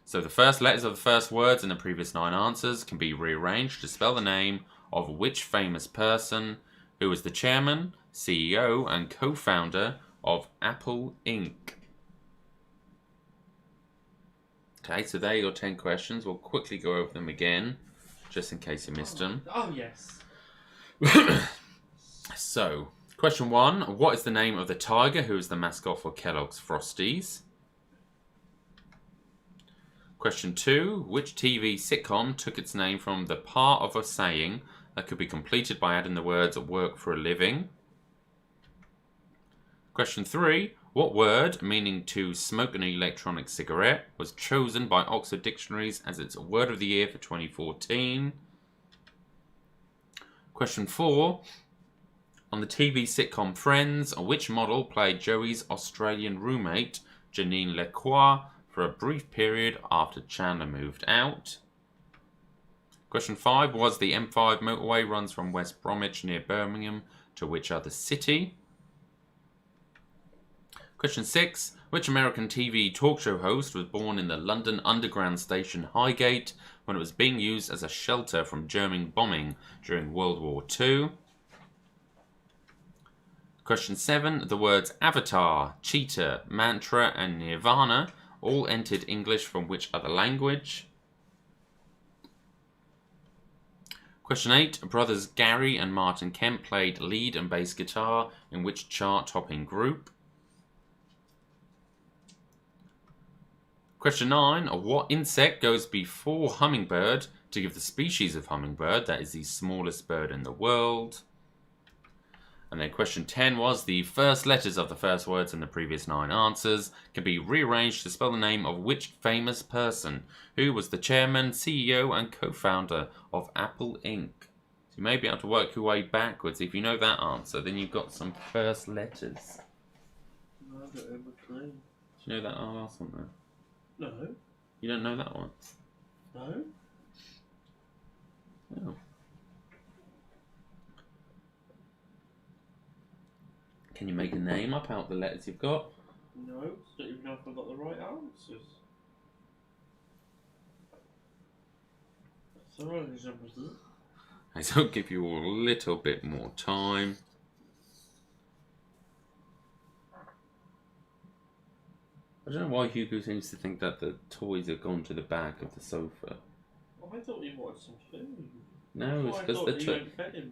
So the first letters of the first words in the previous 9 answers can be rearranged to spell the name of which famous person who was the chairman, CEO, and co-founder of Apple Inc. Okay, so there are your 10 questions. We'll quickly go over them again, just in case you missed them. Oh, yes. So, question 1. What is the name of the tiger who is the mascot for Kellogg's Frosties? Question 2. Which TV sitcom took its name from the part of a saying that could be completed by adding the words work for a living? Question 3. What word, meaning to smoke an electronic cigarette, was chosen by Oxford Dictionaries as its word of the year for 2014? Question 4. On the TV sitcom Friends, which model played Joey's Australian roommate, Janine Lecroix, for a brief period after Chandler moved out? Question 5. Was the M5 motorway runs from West Bromwich near Birmingham to which other city? Question 6. Which American TV talk show host was born in the London Underground station Highgate when it was being used as a shelter from German bombing during World War II? Question 7. The words avatar, cheetah, mantra, and nirvana all entered English from which other language? Question 8. Brothers Gary and Martin Kemp played lead and bass guitar in which chart-topping group? Question 9. What insect goes before hummingbird to give the species of hummingbird that is the smallest bird in the world? And then question 10 was the first letters of the first words in the previous 9 answers can be rearranged to spell the name of which famous person who was the chairman, CEO and co-founder of Apple Inc. So you may be able to work your way backwards. If you know that answer, then you've got some first letters. No, I don't have a clue. Do you know that last one though? No. You don't know that one? No. Oh. Can you make a name up out the letters you've got? No, I don't even know if I've got the right answers. So I'll give you a little bit more time. I don't know why Hugo seems to think that the toys have gone to the back of the sofa. I thought he wanted some food. No, it's because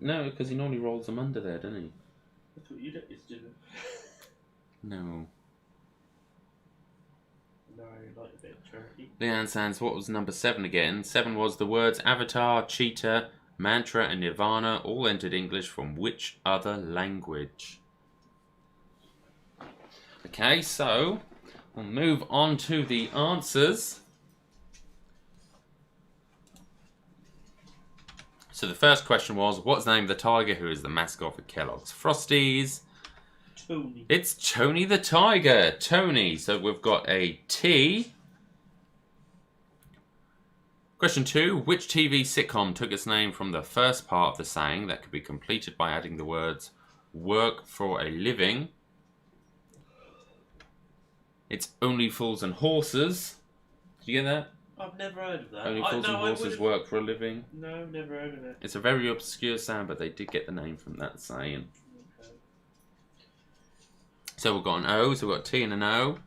no, because he normally rolls them under there, doesn't he? I thought you'd eat his dinner. No. No, like a bit of turkey. Leanne Sands, what was number 7 again? 7 was the words avatar, cheetah, mantra, and nirvana all entered English from which other language? Okay, so we'll move on to the answers. So the first question was, what's the name of the tiger who is the mascot for Kellogg's Frosties? Tony. It's Tony the Tiger. Tony. So we've got a T. Question 2. Which TV sitcom took its name from the first part of the saying that could be completed by adding the words work for a living? It's Only Fools and Horses. Did you get that? I've never heard of that. Only Fools and Horses work for a living. No, never heard of it. It's a very obscure sound, but they did get the name from that saying. Okay. So we've got an O, so we've got a T and an O.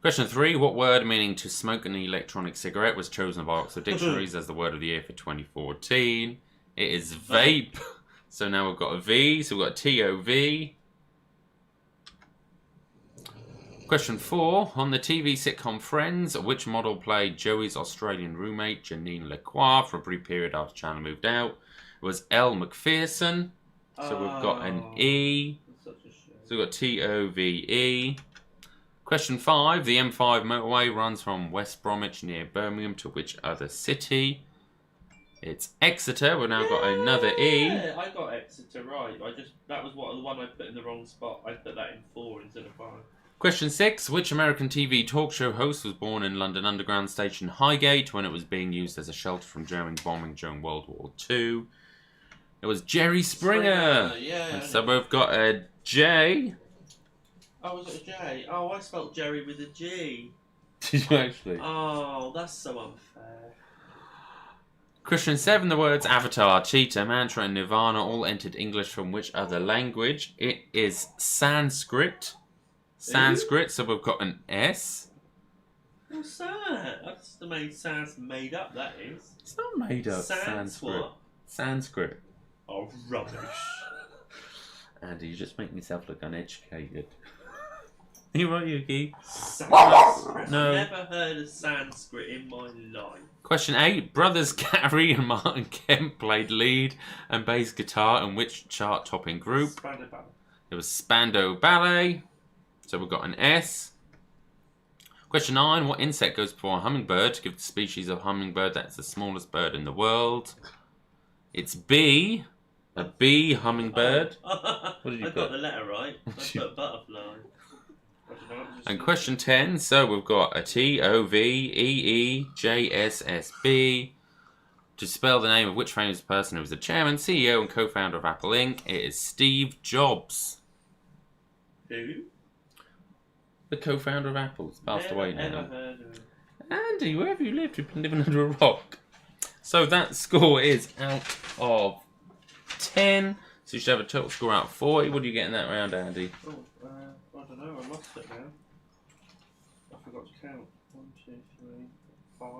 Question 3. What word meaning to smoke an electronic cigarette was chosen by Oxford Dictionaries as the word of the year for 2014? It is vape. So now we've got a V, so we've got a T-O-V. Question 4. On the TV sitcom Friends, which model played Joey's Australian roommate, Janine Lacroix, for a brief period after Chandler moved out? It was Elle McPherson. So we've got an E. That's such a shame. So we've got T-O-V-E. Question 5. The M5 motorway runs from West Bromwich near Birmingham to which other city? It's Exeter. We've now got another E. Yeah, I got Exeter right. That was the one I put in the wrong spot. I put that in 4 instead of 5. Question 6. Which American TV talk show host was born in London Underground station Highgate when it was being used as a shelter from German bombing during World War II? It was Jerry Springer. Yeah. And so we've got a J. Oh, was it a J? Oh, I spelt Jerry with a G. Did you actually? Oh, that's so unfair. Question 7. The words avatar, cheetah, mantra, and nirvana all entered English from which other language? It is Sanskrit. Sanskrit, so we've got an S. What's that? That's the sounds made up, that is. It's not made up. Sanskrit. What? Sanskrit. Oh, rubbish. Andy, you just make yourself look uneducated. Are you right, Yuki? Sanskrit. No. I've never heard of Sanskrit in my life. Question 8. Brothers Gary and Martin Kemp played lead and bass guitar in which chart-topping group? Spandau Ballet. It was Spandau Ballet. So we've got an S. Question 9. What insect goes before a hummingbird to give the species of hummingbird that's the smallest bird in the world? It's B. A bee hummingbird. What did you put? I got the letter right. I put butterfly. And question 10. So we've got a T, O, V, E, E, J, S, S, B. To spell the name of which famous person who was the chairman, CEO, and co-founder of Apple Inc. It is Steve Jobs. Who? The co-founder of Apple. He's passed away now. Never heard of him. Andy, where have you lived? You've been living under a rock. So that score is out of 10. So you should have a total score out of 40. What do you get in that round, Andy? Oh, I don't know. I lost it now. I forgot to count. 1, 2, 3, 5.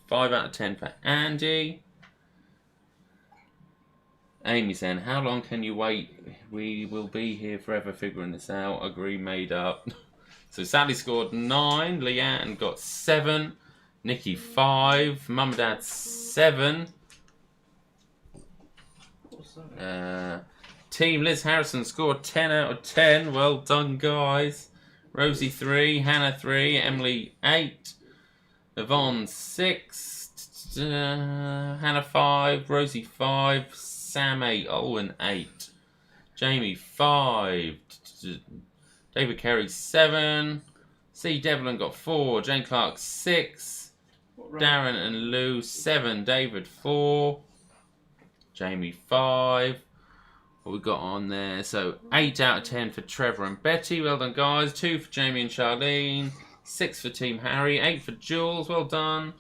5 out of 10 for Andy. Amy saying, how long can you wait? We will be here forever figuring this out. Agree, made up. So Sally scored 9. Leanne got 7. Nikki 5. Mum and Dad 7. What's that? Team Liz Harrison scored 10 out of 10. Well done, guys. Rosie 3. Hannah 3. Emily 8. Yvonne 6. Hannah 5. Rosie 5. Sam 8. Owen 8. Jamie 5. David Kerry 7. C. Devlin got 4. Jane Clark 6. Darren and Lou 7. David 4. Jamie 5. What we got on there? So 8 out of 10 for Trevor and Betty. Well done, guys. 2 for Jamie and Charlene. 6 for Team Harry. 8 for Jules. Well done.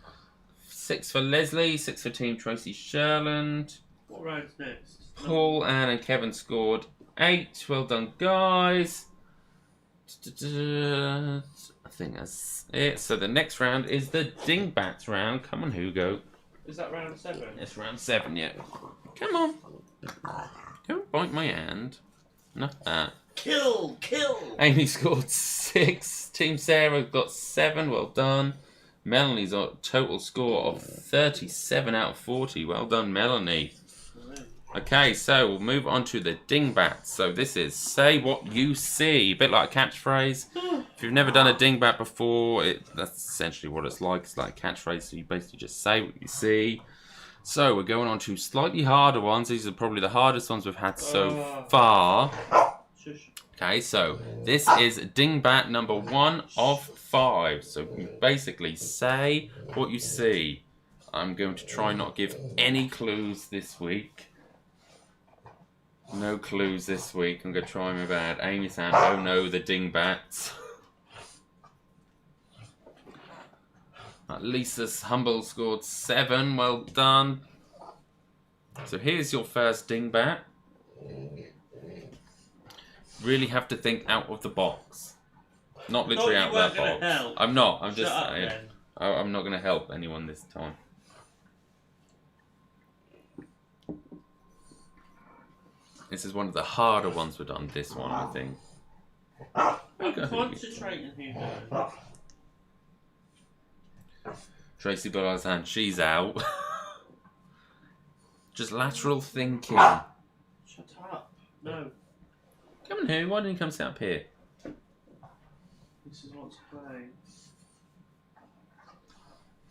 6 for Leslie. 6 for Team Tracy Sherland. What round's next? Paul, Anne and Kevin scored 8. Well done, guys. I think that's it. So the next round is the Dingbats round. Come on, Hugo. Is that round 7? It's round 7, yeah. Come on. Don't bite my hand. Not that. Kill! Amy scored 6. Team Sarah got 7. Well done. Melanie's got a total score of 37 out of 40. Well done, Melanie. Okay, so we'll move on to the Dingbats. So this is say what you see. A bit like a catchphrase. If you've never done a Dingbat before, that's essentially what it's like. It's like a catchphrase, so you basically just say what you see. So we're going on to slightly harder ones. These are probably the hardest ones we've had so far. Okay, so this is Dingbat number 1 of 5. So you basically say what you see. I'm going to try not give any clues this week. No clues this week. I'm going to try my bad. Amy saying, oh no, the Dingbats. Lisa's Humble scored 7. Well done. So here's your first Dingbat. Really have to think out of the box. Not literally out of that box. Help. I'm not. I'm just Shut up, saying. then. I'm not going to help anyone this time. This is one of the harder ones we've done. This one, I think. I'm concentrating here. Tracy Bullard's hand. She's out. Just lateral thinking. Shut up. No. Come on, who? Why didn't you come sit up here? This is what's playing.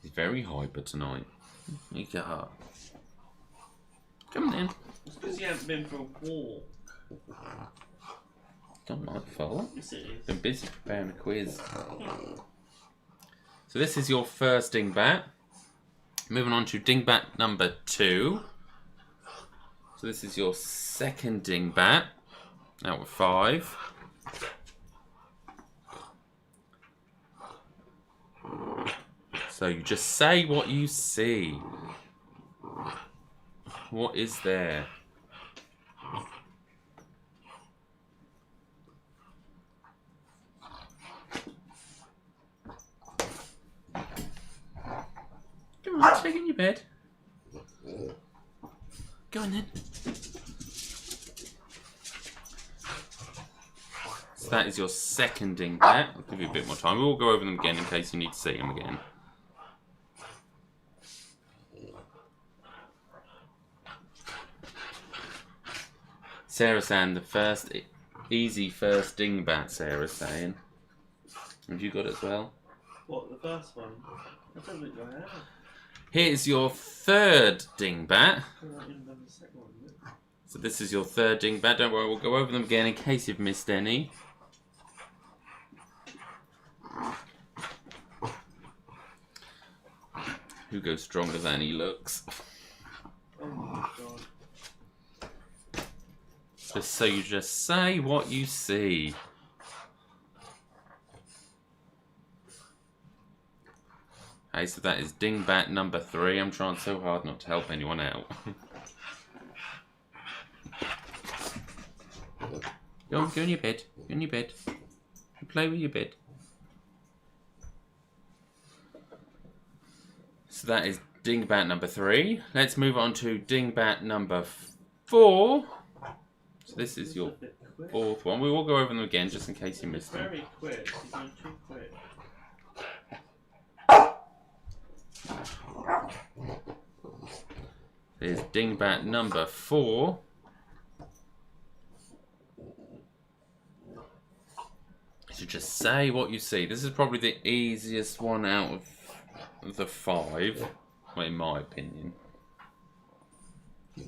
He's very hyper tonight. You get up. Come on in. It's because you haven't been for a walk. It's not my fault. Yes, it is. Been busy preparing a quiz. So this is your first Dingbat. Moving on to Dingbat number 2. So this is your second Dingbat. Out of 5. So you just say what you see. What is there? Come on, take in your bed. Go on then. So that is your second Dingbat. I'll give you a bit more time. We'll go over them again in case you need to see them again. Sarah saying the first easy first Dingbat. Sarah's saying. Have you got it as well? What, the first one? I don't think I have. Here's your third Dingbat. I don't even know the second one, is it? So this is your third Dingbat. Don't worry, we'll go over them again in case you've missed any. Hugo's stronger than he looks. Oh my god. So you just say what you see. Okay, so that is Dingbat number 3. I'm trying so hard not to help anyone out. Go on, go in your bed. Go in your bed. Play with your bed. So that is dingbat number 3. Let's move on to dingbat number 4. So this is your 4th one. We will go over them again just in case you missed them. Very quick. You're going too quick. Here's dingbat number 4. So just say what you see. This is probably the easiest one out of the 5, well, in my opinion. I'm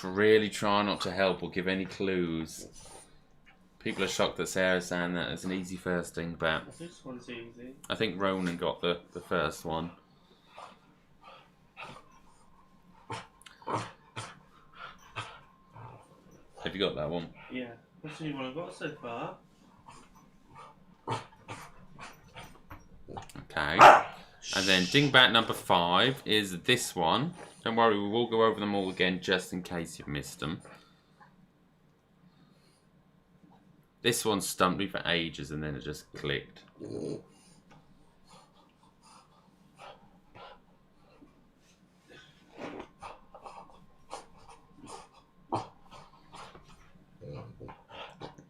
really trying not to help or give any clues. People are shocked that Sarah's saying that it's an easy first dingbat. This one's easy. I think Ronan got the first one. Have you got that one? Yeah. That's the only one I've got so far. Okay. And then dingbat number 5 is this one. Don't worry, we will go over them all again just in case you've missed them. This one stumped me for ages and then it just clicked.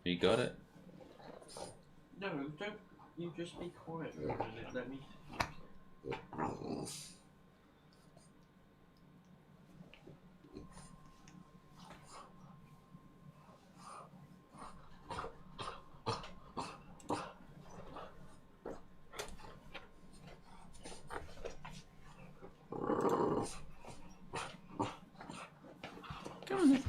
You got it? No, don't. You just be quiet for a minute. Let me. Go on then.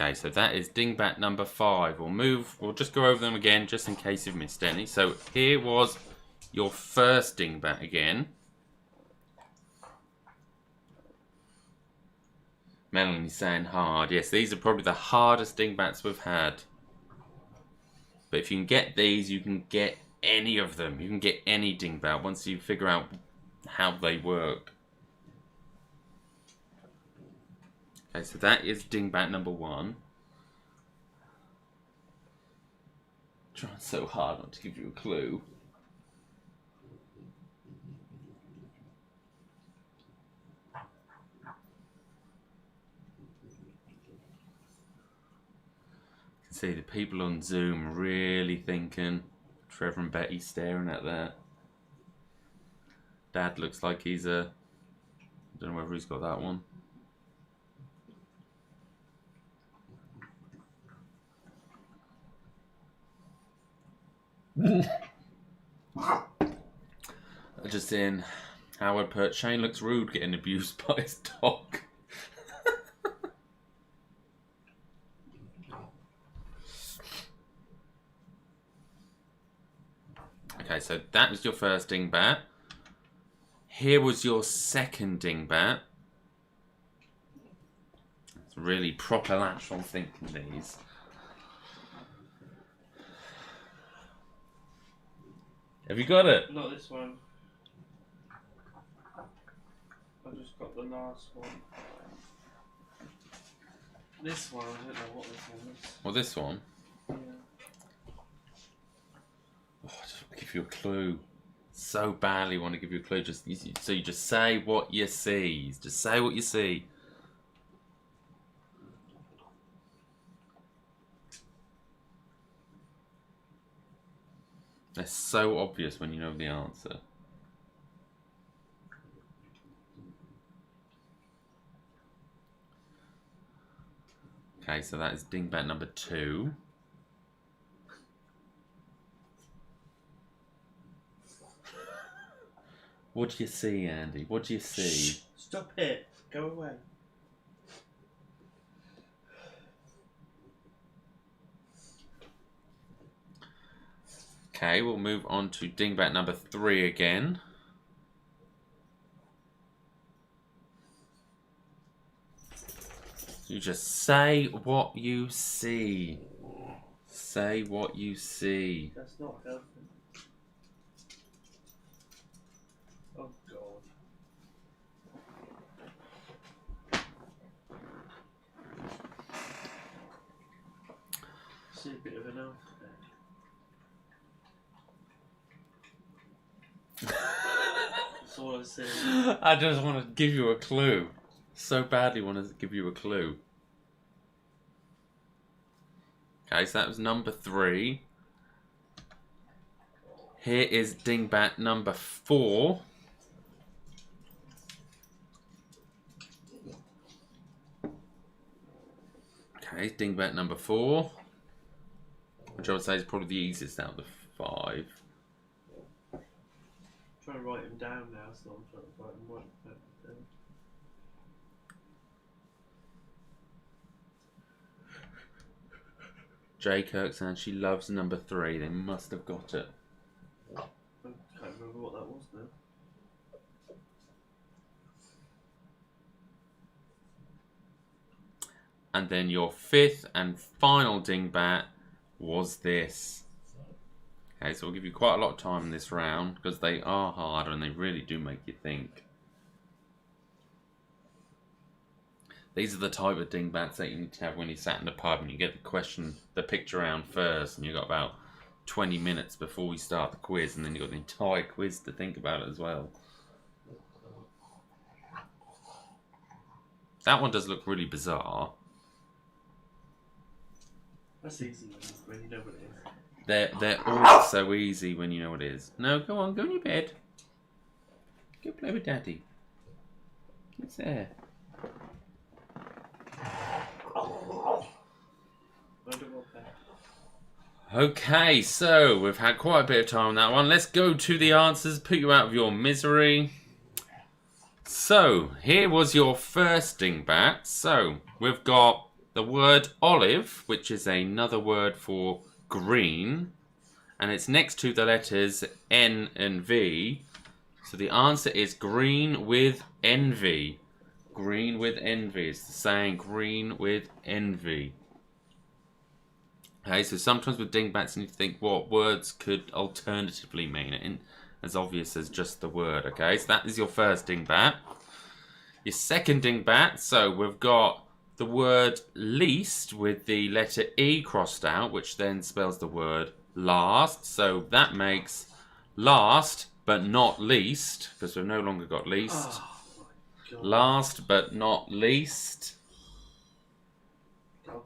Okay, so that is dingbat number 5. We'll just go over them again just in case you've missed any. So here was your first dingbat again. Melanie's saying hard. Yes, these are probably the hardest dingbats we've had. But if you can get these, you can get any of them. You can get any dingbat once you figure out how they work. Okay, so that is dingbat number 1. Trying so hard not to give you a clue. You can see the people on Zoom really thinking. Trevor and Betty staring at that. Dad looks like he's I don't know whether he's got that one. Just in, Howard put, Shane looks rude getting abused by his dog. Okay, so that was your first dingbat. Here was your second dingbat. It's really proper lateral thinking, these. Have you got it? Not this one. I just got the last one. This one, I don't know what this one is. Well, this one? Yeah. Oh, I just want to give you a clue. So badly want to give you a clue. So you just say what you see. Just say what you see. They're so obvious when you know the answer. Okay, so that is dingbat number 2. What do you see, Andy? What do you see? Shh, stop it. Go away. Okay, we'll move on to dingbat number 3 again. You just say what you see. Say what you see. That's not helping. Oh God. see a bit of an alphabet. That's all I see. I just want to give you a clue. So badly want to give you a clue. Okay, so that was number 3. Here is dingbat number 4. Okay, dingbat number 4. Which I would say is probably the easiest out of the 5. I'm trying to write them down now, so I'm trying to write them down. Jay Kirksan, she loves number 3. They must have got it. I can't remember what that was now. And then your 5th and final dingbat was this. Okay, so we'll give you quite a lot of time in this round because they are hard and they really do make you think. These are the type of dingbats that you need to have when you sat in the pub and you get the picture round first, and you've got about 20 minutes before we start the quiz, and then you've got the entire quiz to think about it as well. That one does look really bizarre. That's easy when you know what it is. They're all so easy when you know what it is. No, go on, go in your bed. Go play with Daddy. It's there. Okay, so we've had quite a bit of time on that one. Let's go to the answers, put you out of your misery. So, here was your first dingbat. So, we've got the word olive, which is another word for green, and it's next to the letters N and V. So the answer is green with envy. Green with envy. It's the saying green with envy. Okay, so sometimes with dingbats you need to think what words could alternatively mean it, as obvious as just the word. Okay, so that is your first dingbat. Your second dingbat, so we've got the word least with the letter E crossed out, which then spells the word last. So that makes last but not least, because we've no longer got least. Oh, last but not least. So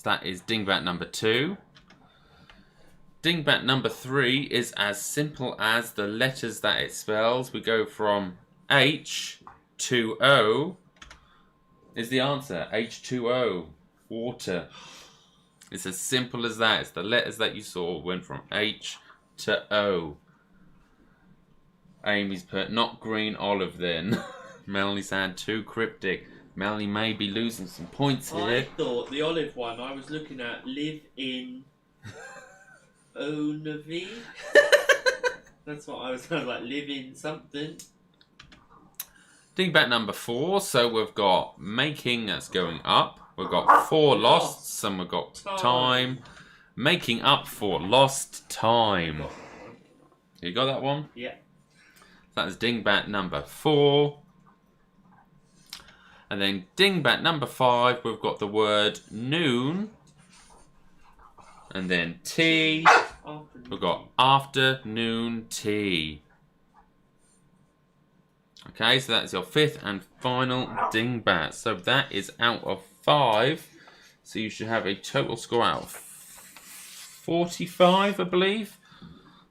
that is dingbat number 2. Dingbat number 3 is as simple as the letters that it spells. We go from H to O. Is the answer H2O, water. It's as simple as that. It's the letters that you saw went from H to O. Amy's put not green olive then. Melanie said too cryptic. Melanie may be losing some points here. I thought the olive one I was looking at live in Onavi. That's what I was kind of like, live in something. Dingbat number 4, so we've got making, that's going up. We've got for losts, and we've got time. Making up for lost time. You got that one? Yeah. That is dingbat number 4. And then dingbat number 5, we've got the word noon. And then tea. We've got afternoon tea. Okay, so that's your 5th and final dingbat. So that is out of 5. So you should have a total score out of 45, I believe.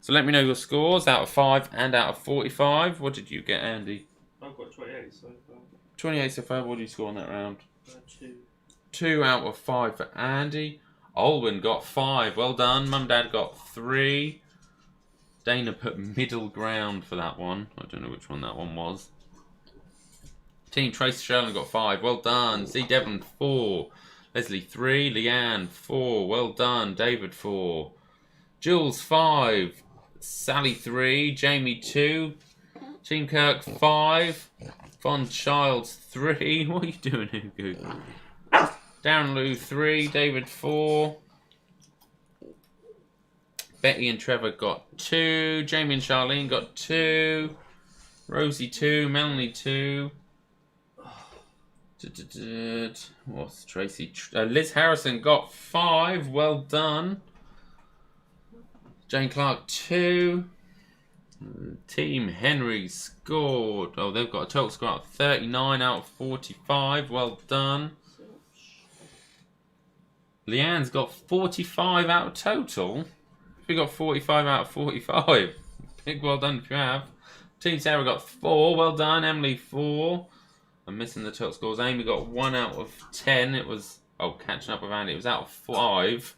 So let me know your scores out of 5 and out of 45. What did you get, Andy? I've got 28 so far. 28 so far. What did you score on that round? 2. 2 out of 5 for Andy. Olwyn got 5. Well done. Mum, Dad got 3. Dana put middle ground for that one. I don't know which one that one was. Team Tracy Sherlin got 5. Well done. C. Devon 4. Leslie 3. Leanne 4. Well done. David 4. Jules 5. Sally 3. Jamie 2. Team Kirk 5. Von Childs 3. What are you doing, Hugo? Darren Lou 3. David 4. Betty and Trevor got 2. Jamie and Charlene got 2. Rosie 2. Melanie 2. What's Tracy? Liz Harrison got 5. Well done. Jane Clark 2. Team Henry scored. Oh, they've got a total score of 39 out of 45. Well done. Leanne's got 45 out of total. We got 45 out of 45. Big well done if you have. Team Sarah got 4. Well done. Emily 4. I'm missing the total scores. Amy got 1 out of 10. It was catching up with Andy. It was out of 5.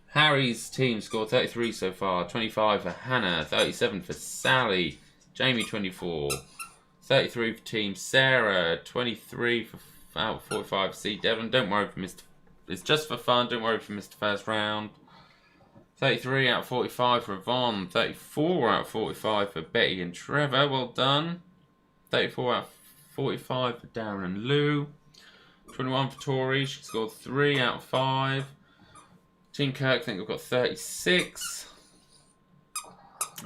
Harry's team scored 33 so far. 25 for Hannah. 37 for Sally. Jamie 24. 33 for Team Sarah. 23 for out of 45. See Devon. Don't worry for Mr. It's just for fun. Don't worry for Mr. First Round. 33 out of 45 for Yvonne. 34 out of 45 for Betty and Trevor. Well done. 34 out of 45 for Darren and Lou. 21 for Tori. She scored 3 out of 5. Team Kirk, I think we've got 36.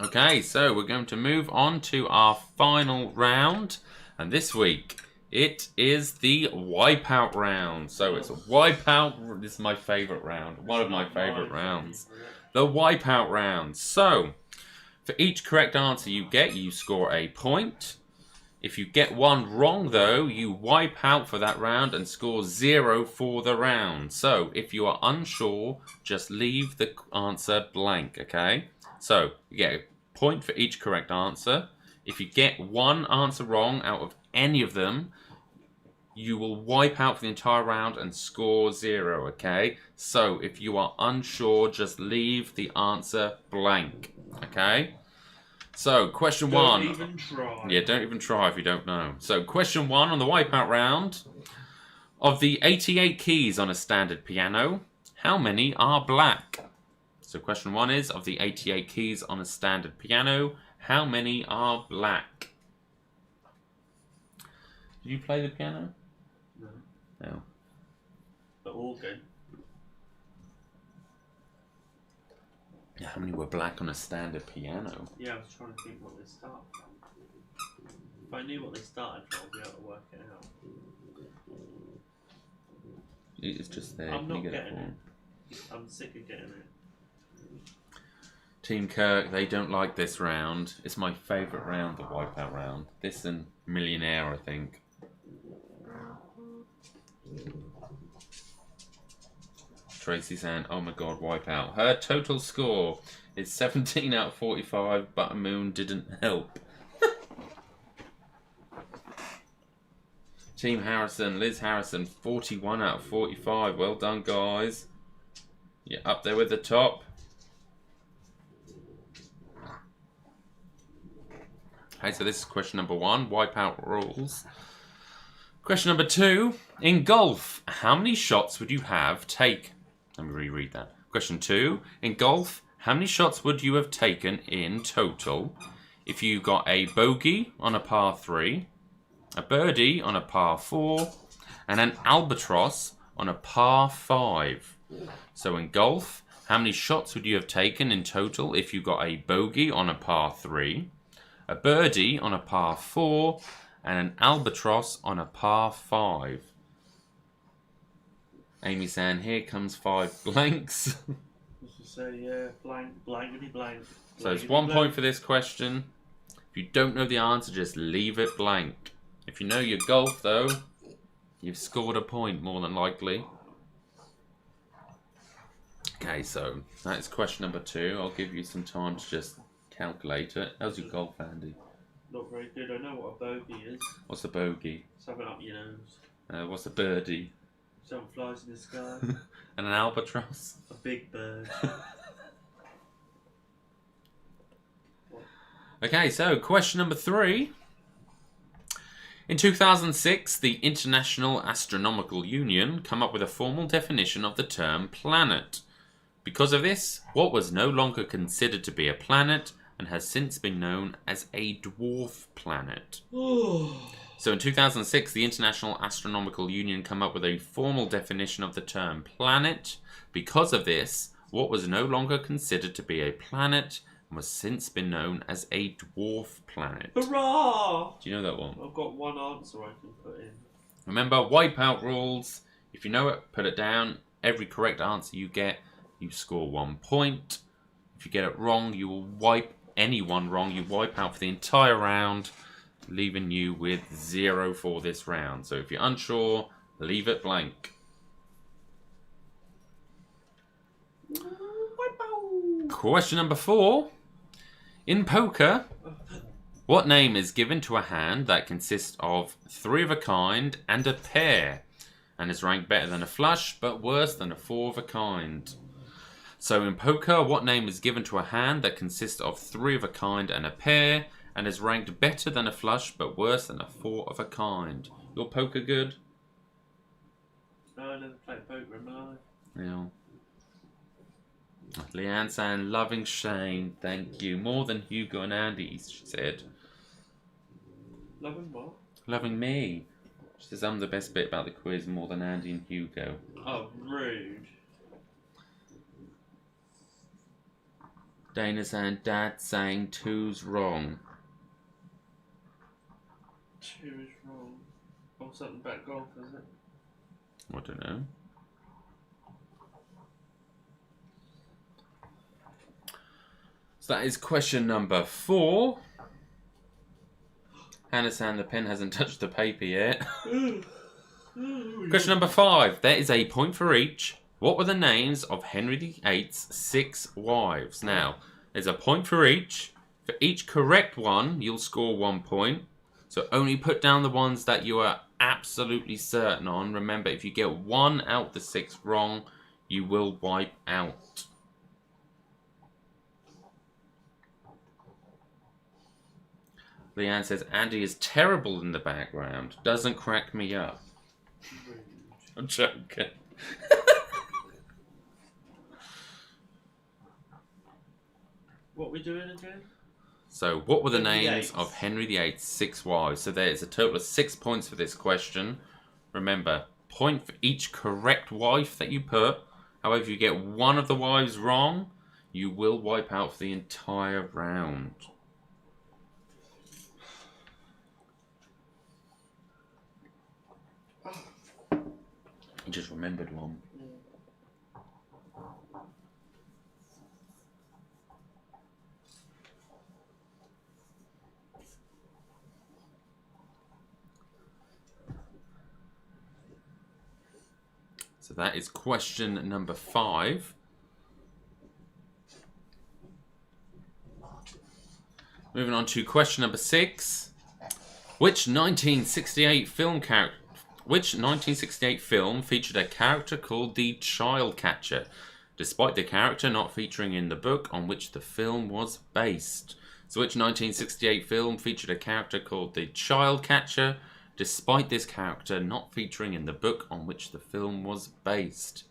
Okay, so we're going to move on to our final round. And this week, it is the Wipeout round. So it's a Wipeout. This is my favourite round. One of my favourite rounds. The Wipeout round. So, for each correct answer you get, you score a point. If you get one wrong, though, you wipe out for that round and score 0 for the round. So, if you are unsure, just leave the answer blank, okay? So, you get a point for each correct answer. If you get one answer wrong out of any of them, you will wipe out for the entire round and score 0, okay? So, if you are unsure, just leave the answer blank, okay? So, question 1. Don't even try. Yeah, don't even try if you don't know. So, question 1 on the Wipeout round. Of the 88 keys on a standard piano, how many are black? So, question 1 is, of the 88 keys on a standard piano, how many are black? Did you play the piano? No. No. The organ. How many were black on a standard piano? Yeah, I was trying to think what they start from. If I knew what they started from, I'd be able to work it out. It's just there. I'm Can not you get getting it? I'm sick of getting it. Team Kirk, they don't like this round. It's my favourite round, the Wipeout round. This and Millionaire, I think. Tracy saying, oh my god, Wipeout. Her total score is 17 out of 45, but Moon didn't help. Team Harrison, Liz Harrison, 41 out of 45. Well done, guys. You're up there with the top. Okay, so this is question number 1, Wipeout rules. Question number 2, in golf, how many shots would you have taken? Let me reread that. Question 2, in golf, how many shots would you have taken in total if you got a bogey on a par 3, a birdie on a par 4, and an albatross on a par 5? So in golf, how many shots would you have taken in total if you got a bogey on a par 3, a birdie on a par 4, and an albatross on a par 5? Amy saying, here comes 5 blanks. Say, yeah, blank, blankety blank. So it's 1 point for this question. If you don't know the answer, just leave it blank. If you know your golf, though, you've scored a point, more than likely. Okay, so that's question number 2. I'll give you some time to just calculate it. How's your golf, Andy? Not very good. I know what a bogey is. What's a bogey? Something up your nose. What's a birdie? Something flies in the sky. And an albatross? A big bird. Okay, so question number 3. In 2006, the International Astronomical Union came up with a formal definition of the term planet. Because of this, what was no longer considered to be a planet and has since been known as a dwarf planet. So in 2006, the International Astronomical Union came up with a formal definition of the term planet. Because of this, what was no longer considered to be a planet and has since been known as a dwarf planet. Hurrah! Do you know that one? I've got one answer I can put in. Remember, wipeout rules. If you know it, put it down. Every correct answer you get, you score 1 point. If you get it wrong, you will wipe anyone wrong. You wipe out for the entire round, leaving you with 0 for this round. So if you're unsure, leave it blank. Question number 4. In poker, what name is given to a hand that consists of 3 of a kind and a pair, and is ranked better than a flush but worse than a 4 of a kind? So in poker, what name is given to a hand that consists of 3 of a kind and a pair, and is ranked better than a flush but worse than a 4 of a kind? Your poker good? No, I never played poker in my life. Yeah. Leanne saying, loving Shane, thank you. More than Hugo and Andy, she said. Loving what? Loving me. She says, I'm the best bit about the quiz, more than Andy and Hugo. Oh, rude. Dana saying, Dad saying 2's wrong. 2 is wrong. Or something about golf, is it? I don't know. So that is question number 4. Hannah saying the pen hasn't touched the paper yet. Question number 5. There is a point for each. What were the names of Henry VIII's 6 wives? Now, there's a point for each. For each correct one, you'll score 1 point. So only put down the ones that you are absolutely certain on. Remember, if you get 1 out the 6 wrong, you will wipe out. Leanne says, Andy is terrible in the background. Doesn't crack me up. I'm joking. What are we doing again? So, what were the Henry names VIII. of Henry VIII's 6 wives? So, there is a total of 6 points for this question. Remember, point for each correct wife that you put. However, if you get 1 of the wives wrong, you will wipe out for the entire round. I just remembered one. So that is question number 5. Moving on to question number 6. Which 1968 film featured a character called the Child Catcher, despite the character not featuring in the book on which the film was based? So which 1968 film featured a character called the Child Catcher, despite this character not featuring in the book on which the film was based?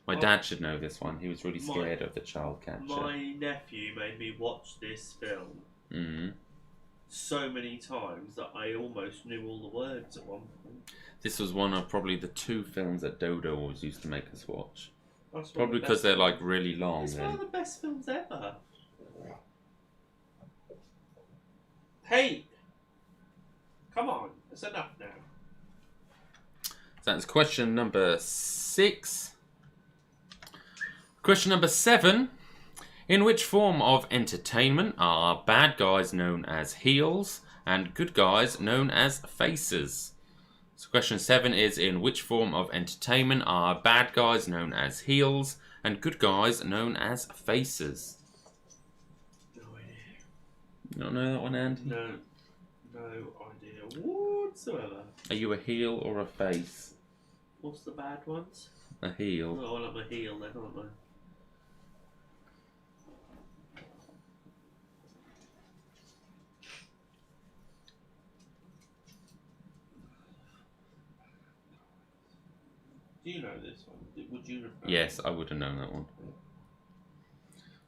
My dad should know this one. He was really scared of the Child Catcher. My nephew made me watch this film so many times that I almost knew all the words at one point. This was one of probably the 2 films that Dodo always used to make us watch. That's Probably because they're like really long. It's one And of the best films ever. Hey! Come on, it's enough now. that's question number 6. Question number 7. In which form of entertainment are bad guys known as heels and good guys known as faces? So question 7 is, in which form of entertainment are bad guys known as heels and good guys known as faces? No idea. You don't know that one, Andy? No idea whatsoever. Are you a heel or a face? What's the bad ones? A heel. Oh, well, I'm a heel then, aren't I? Do you know this one? Would you refer? Yes, I would have known that one.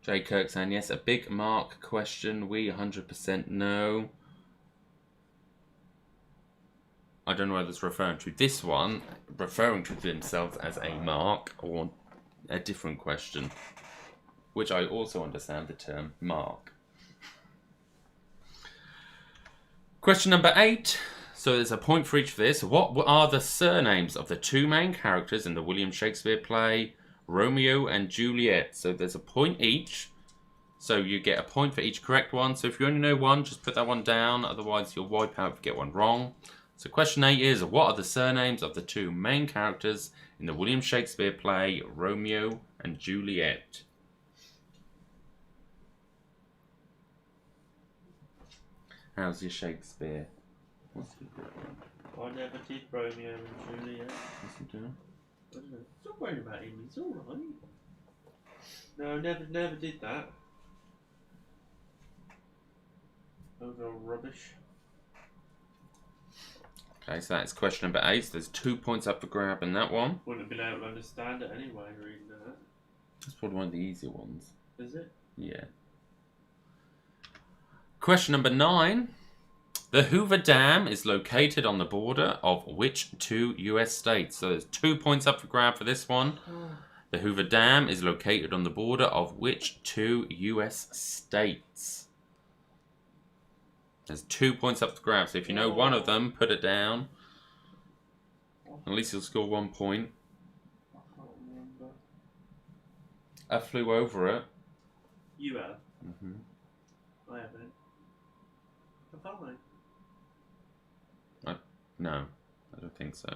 Jay Kirk saying, yes, a big mark question. We 100% know. I don't know whether it's referring to this one, referring to themselves as a mark, or a different question, which I also understand the term mark. Question number 8. So there's a point for each for this. What are the surnames of the two main characters in the William Shakespeare play Romeo and Juliet? So there's a point each. So you get a point for each correct one. So if you only know one, just put that one down. Otherwise, you'll wipe out if you get one wrong. So question 8 is, what are the surnames of the two main characters in the William Shakespeare play Romeo and Juliet? How's your Shakespeare? What's he doing? I never did Romeo and Juliet. What's he doing? I don't know. Stop worrying about him. He's all right. No, never did that. Overall rubbish. Okay, so that's question number 8. So there's 2 points up for grab in that one. Wouldn't have been able to understand it anyway, reading that. That's probably one of the easier ones. Is it? Yeah. Question number 9. The Hoover Dam is located on the border of which two US states? So there's 2 points up for grab for this one. The Hoover Dam is located on the border of which two US states? There's 2 points up for grab. So if you know one of them, put it down. At least you'll score 1 point. I can't remember. I flew over it. You have? Mm-hmm. I haven't. Have I? No, I don't think so.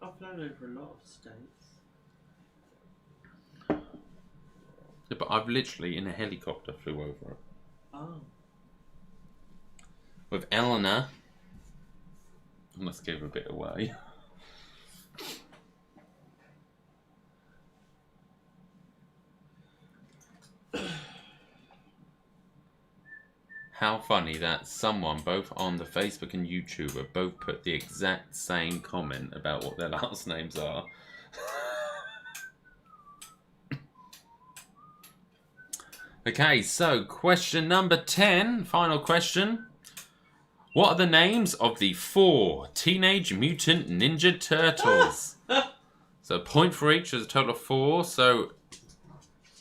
I've flown over a lot of states. Yeah, but I've literally, in a helicopter, flew over it. Oh. With Eleanor. Let's give a bit away. How funny that someone, both on the Facebook and YouTube, have both put the exact same comment about what their last names are. Okay, so question number 10, final question. What are the names of the 4 Teenage Mutant Ninja Turtles? So a point for each, there's a total of 4. So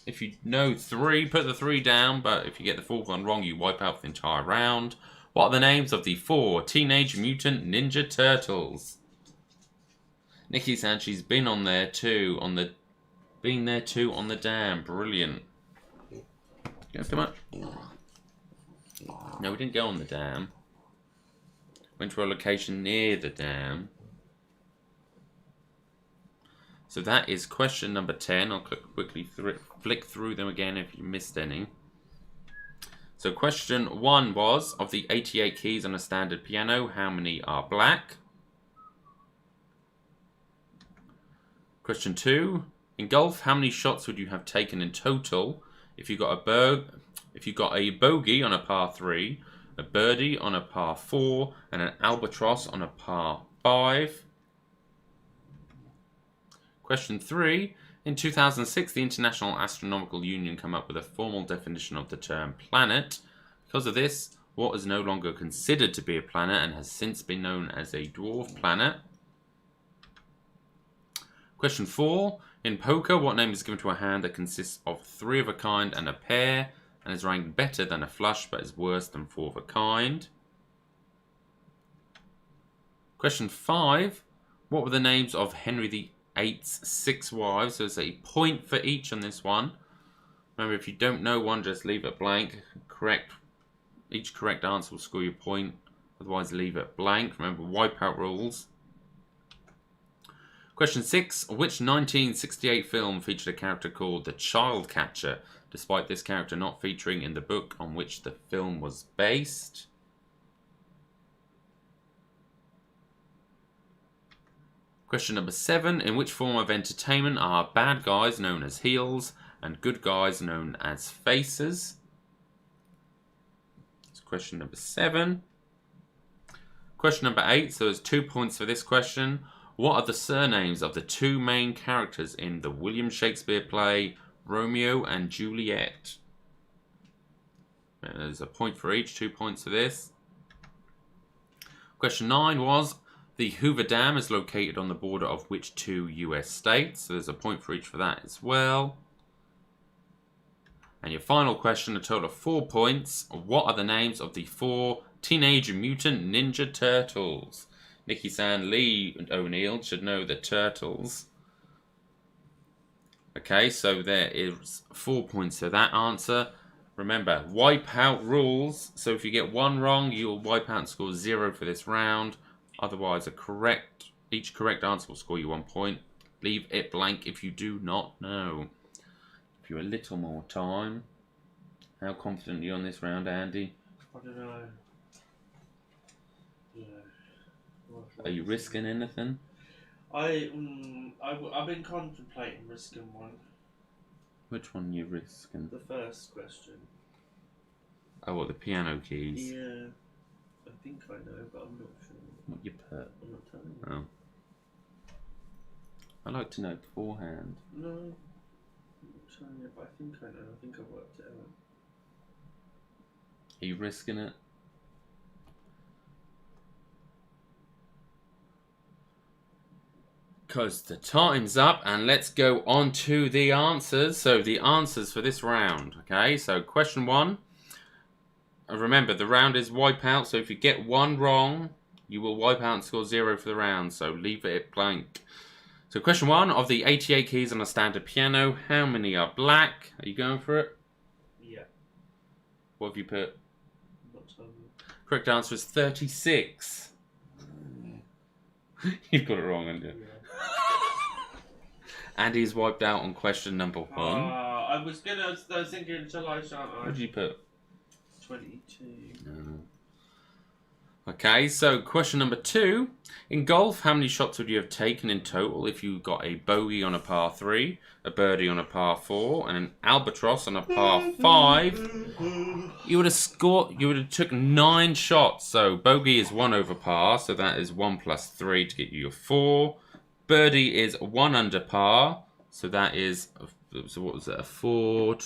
if you know 3, put the 3 down, but if you get the 4th one wrong, you wipe out the entire round. What are the names of the 4 Teenage Mutant Ninja Turtles? Nikki said she's been on there too, on the dam. Brilliant. Go too much? No, we didn't go on the dam. Went to a location near the dam. So that is question number 10. I'll quickly flick through them again if you missed any. So question 1 was, of the 88 keys on a standard piano, how many are black? Question 2, in golf, how many shots would you have taken in total if you got a bogey on a par 3, a birdie on a par 4, and an albatross on a par 5? Question 3. In 2006, the International Astronomical Union came up with a formal definition of the term planet. Because of this, what is no longer considered to be a planet and has since been known as a dwarf planet? Question 4. In poker, what name is given to a hand that consists of 3 of a kind and a pair, and is ranked better than a flush but is worse than 4 of a kind? Question 5. What were the names of Henry VIII's 6 wives? There's a point for each on this one. Remember, if you don't know one, just leave it blank. Each correct answer will score you a point. Otherwise, leave it blank. Remember, wipeout rules. Question 6. Which 1968 film featured a character called the Child Catcher, despite this character not featuring in the book on which the film was based? Question number 7. In which form of entertainment are bad guys known as heels and good guys known as faces? That's question number 7. Question number 8. So there's 2 points for this question. What are the surnames of the 2 main characters in the William Shakespeare play Romeo and Juliet? And there's a point for each, 2 points for this. Question 9 was, the Hoover Dam is located on the border of which 2 US states? So there's a point for each for that as well. And your final question, a total of 4 points. What are the names of the 4 Teenage Mutant Ninja Turtles. Nikki-san, Lee O'Neill should know the Turtles. Okay, so there is 4 points to that answer. Remember, wipeout rules. So if you get one wrong, you will wipe out and score 0 for this round. Otherwise, each correct answer will score you 1 point. Leave it blank if you do not know. Give you a little more time. How confident are you on this round, Andy? I don't know. Yeah. Are you risking anything? I've been contemplating risking one. Which one are you risking? The first question. Oh, what, the piano keys? Yeah. I think I know, but I'm not sure. What you put? I'm not telling you. Oh. I like to know beforehand. No. I'm not telling you, but I think I know. I think I worked it out. Are you risking it? Because the time's up, and let's go on to the answers. So the answers for this round, okay? So question 1. Remember, the round is wipe out, so if you get one wrong, you will wipe out and score 0 for the round, so leave it blank. So question 1, of the 88 keys on a standard piano, how many are black? Are you going for it? Yeah. What have you put? Not telling you. Correct answer is 36. You've got it wrong, haven't you? Yeah. Andy's wiped out on question number 1. I was thinking, shall I, shan't I? What did you put? 22. No. Okay, so question number 2. In golf, how many shots would you have taken in total if you got a bogey on a par 3, a birdie on a par 4, and an albatross on a par 5? You would have took 9 shots. So bogey is 1 over par, so that is 1 plus 3 to get you your 4. Birdie is 1 under par, so that is, so what was that, a 4?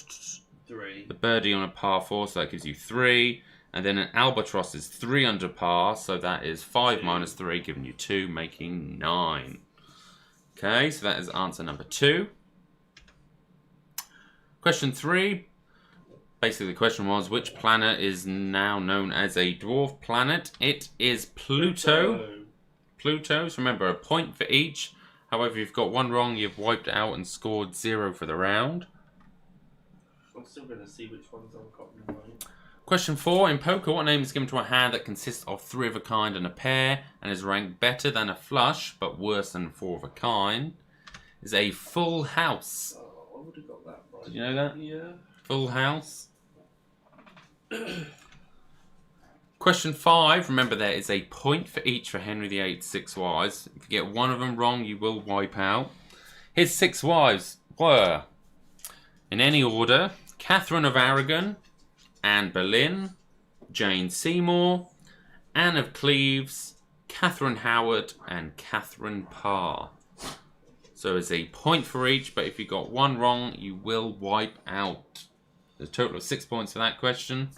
3. The birdie on a par 4, so that gives you 3. And then an albatross is 3 under par, so that is 5 2. minus 3, giving you 2, making 9. Okay, so that is answer number 2. Question 3. Basically, the question was, which planet is now known as a dwarf planet? It is Pluto. Pluto, so remember, a point for each. However, if you've got one wrong, you've wiped it out and scored 0 for the round. I'm still going to see which ones I've got in mind. Question 4. In poker, what name is given to a hand that consists of 3 of a kind and a pair and is ranked better than a flush but worse than 4 of a kind? Is a full house. Oh, I would have got that right. Did you know that? Yeah. Full house. Question 5. Remember, there is a point for each for Henry VIII's 6 wives. If you get one of them wrong, you will wipe out. His 6 wives were, in any order, Catherine of Aragon, Anne Boleyn, Jane Seymour, Anne of Cleves, Catherine Howard, and Catherine Parr. So it's a point for each, but if you got one wrong, you will wipe out. There's a total of 6 points for that question.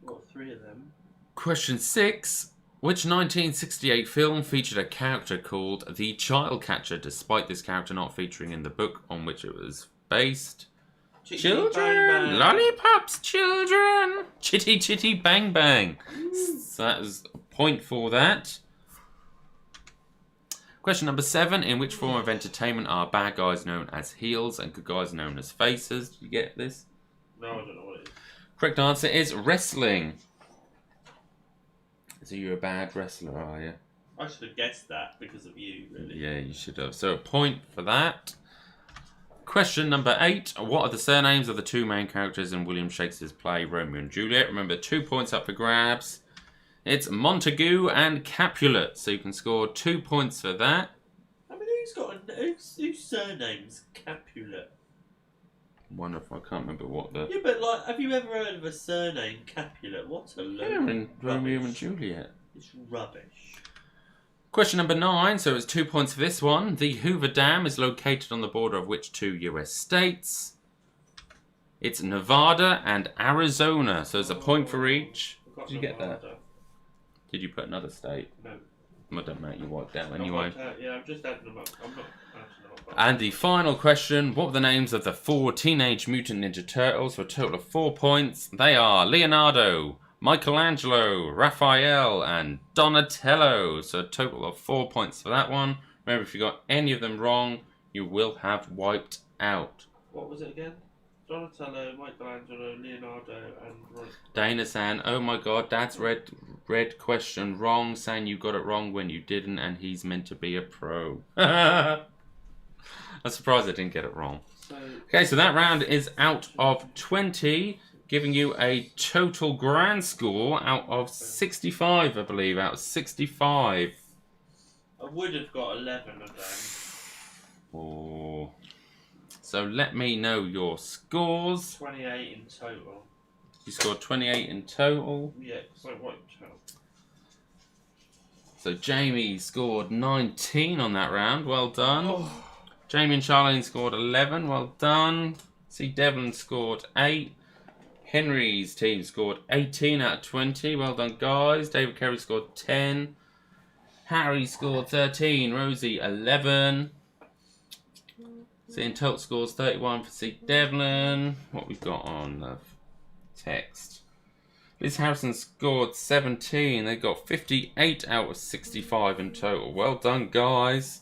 What, 3 of them? Question 6. Which 1968 film featured a character called the Child Catcher, despite this character not featuring in the book on which it was based? Children! Bang, bang. Lollipops, children! Chitty Chitty Bang Bang. So that is a point for that. Question number 7. In which form of entertainment are bad guys known as heels and good guys known as faces? Did you get this? No, I don't know what it is. Correct answer is wrestling. So you're a bad wrestler, are you? I should have guessed that because of you, really. Yeah, you should have. So a point for that. Question number 8. What are the surnames of the 2 main characters in William Shakespeare's play Romeo and Juliet? Remember, 2 points up for grabs. It's Montague and Capulet. So you can score 2 points for that. I mean, whose surname's Capulet? Wonder if I can't remember what the... Yeah, but like, have you ever heard of a surname Capulet? What a load Yeah, in of Romeo rubbish. and Juliet. It's rubbish. Question number 9, so it's 2 points for this one. The Hoover Dam is located on the border of which 2 US states? It's Nevada and Arizona, so it's a point for each. Did you get that? Did you put another state? No. I don't matter, you wiped out anyway. Yeah, I'm just adding them up. I'm not adding them up. And the final question, what were the names of the 4 Teenage Mutant Ninja Turtles for a total of 4 points? They are Leonardo, Michelangelo, Raphael, and Donatello. So a total of 4 points for that one. Remember, if you got any of them wrong, you will have wiped out. What was it again? Donatello, Michelangelo, Leonardo, and... Dana-san, oh my god, Dad's read question wrong, saying you got it wrong when you didn't, and he's meant to be a pro. I'm surprised I didn't get it wrong. Okay, so that round is out of 20, giving you a total grand score out of 65, I believe, out of 65. I would have got 11 of them. Oh. So let me know your scores. 28 in total. You scored 28 in total. Yeah, so what total? So Jamie scored 19 on that round. Well done. Oh. Jamie and Charlene scored 11. Well done. See, Devlin scored 8. Henry's team scored 18 out of 20. Well done, guys. David Kerry scored 10. Harry scored 13. Rosie 11. See, in total scores 31 for C. Devlin. What we've got on the text. Liz Harrison scored 17. They got 58 out of 65 in total. Well done, guys.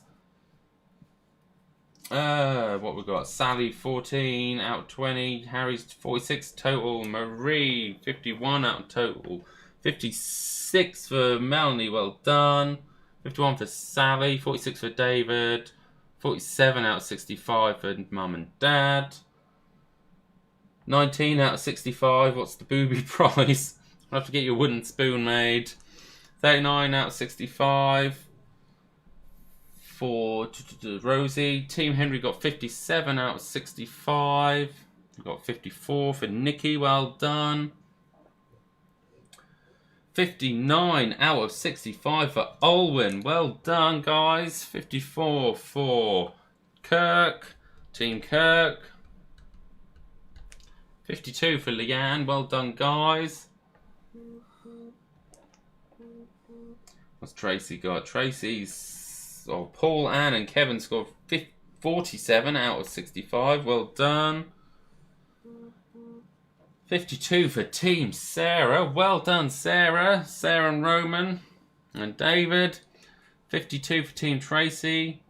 What we got? Sally 14 out of 20. Harry's 46 total. Marie 51 out of total. 56 for Melanie. Well done. 51 for Sally. 46 for David. 47 out of 65 for Mum and Dad. 19 out of 65. What's the booby prize? I'll have to get you a wooden spoon made. 39 out of 65 for Rosie. Team Henry got 57 out of 65. We got 54 for Nikki. Well done. 59 out of 65 for Olwyn. Well done, guys. 54 for Kirk. Team Kirk. 52 for Leanne. Well done, guys. What's Tracy got? Tracy's... Oh, Paul, Ann and Kevin scored 47 out of 65. Well done. 52 for Team Sarah. Well done, Sarah. Sarah and Roman. And David. 52 for Team Tracy.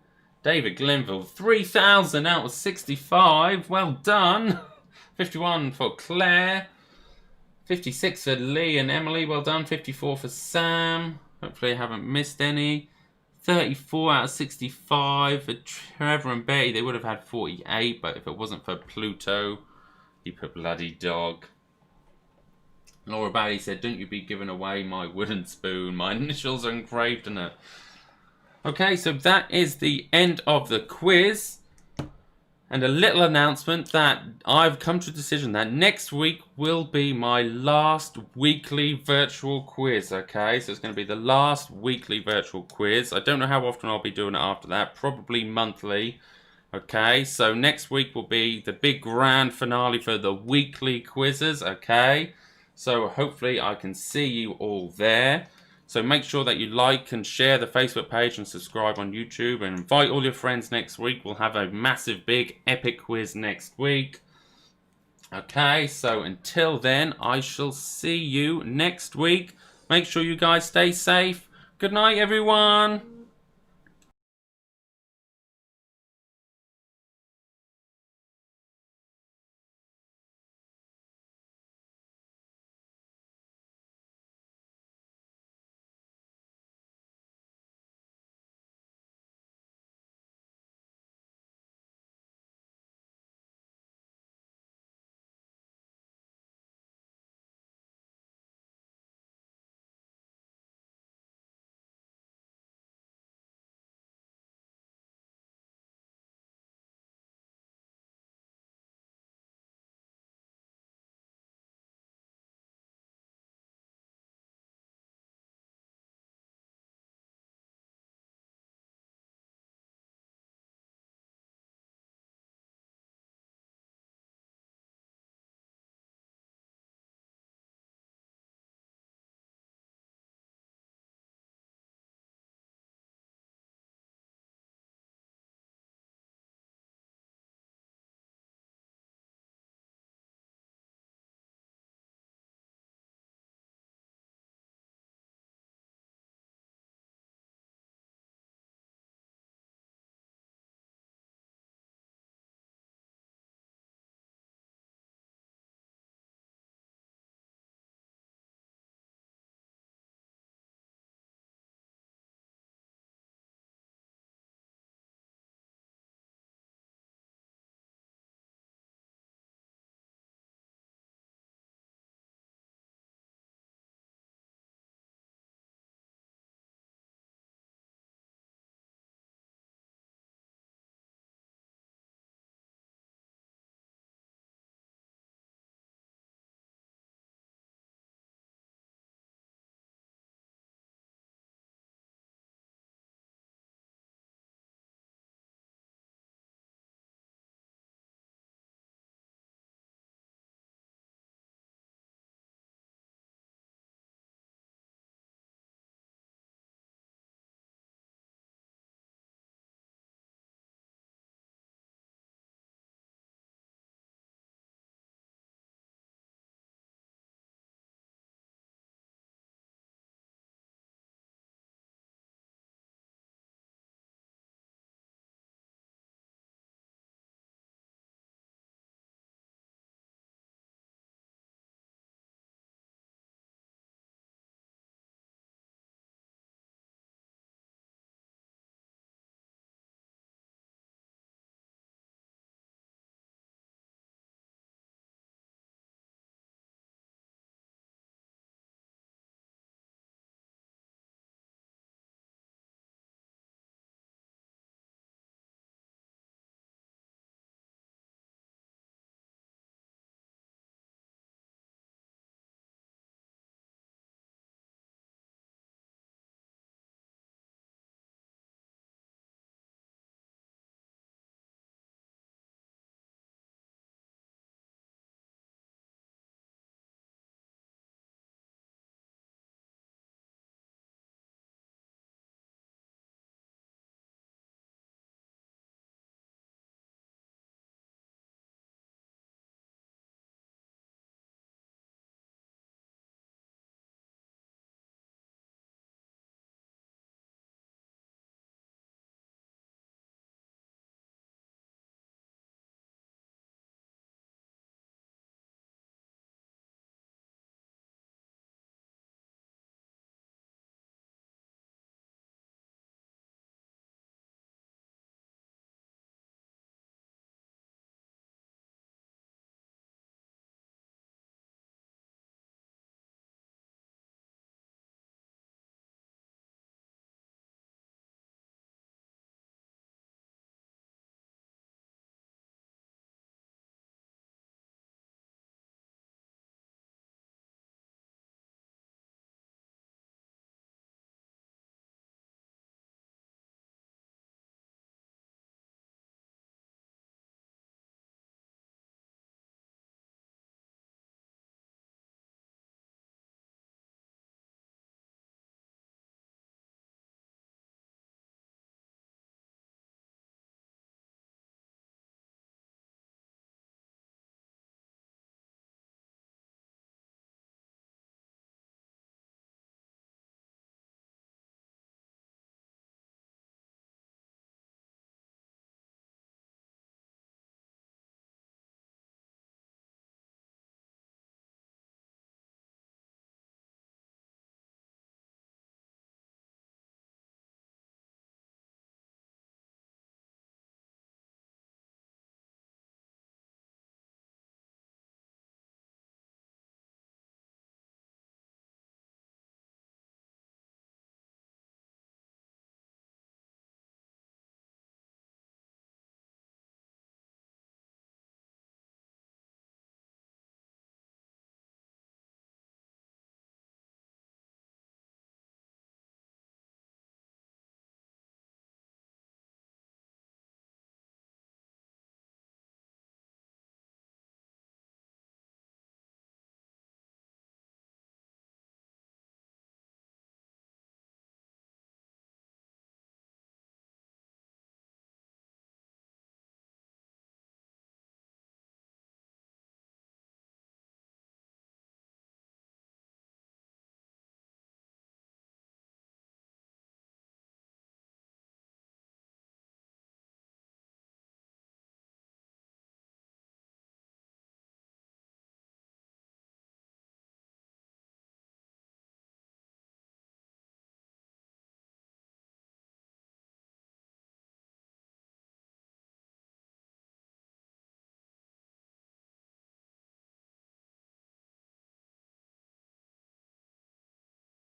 David Glenville. 3,000 out of 65. Well done. 51 for Claire. 56 for Lee and Emily. Well done. 54 for Sam. Hopefully I haven't missed any. 34 out of 65 for Trevor and Betty. They would have had 48, but if it wasn't for Pluto... You put bloody dog. Laura Bailey said, don't you be giving away my wooden spoon. My initials are engraved in it. Okay, so that is the end of the quiz. And a little announcement that I've come to a decision that next week will be my last weekly virtual quiz, okay? So it's going to be the last weekly virtual quiz. I don't know how often I'll be doing it after that. Probably monthly. Okay, so next week will be the big grand finale for the weekly quizzes, okay? So hopefully I can see you all there. So make sure that you like and share the Facebook page and subscribe on YouTube and invite all your friends next week. We'll have a massive, big, epic quiz next week. Okay, so until then, I shall see you next week. Make sure you guys stay safe. Good night, everyone.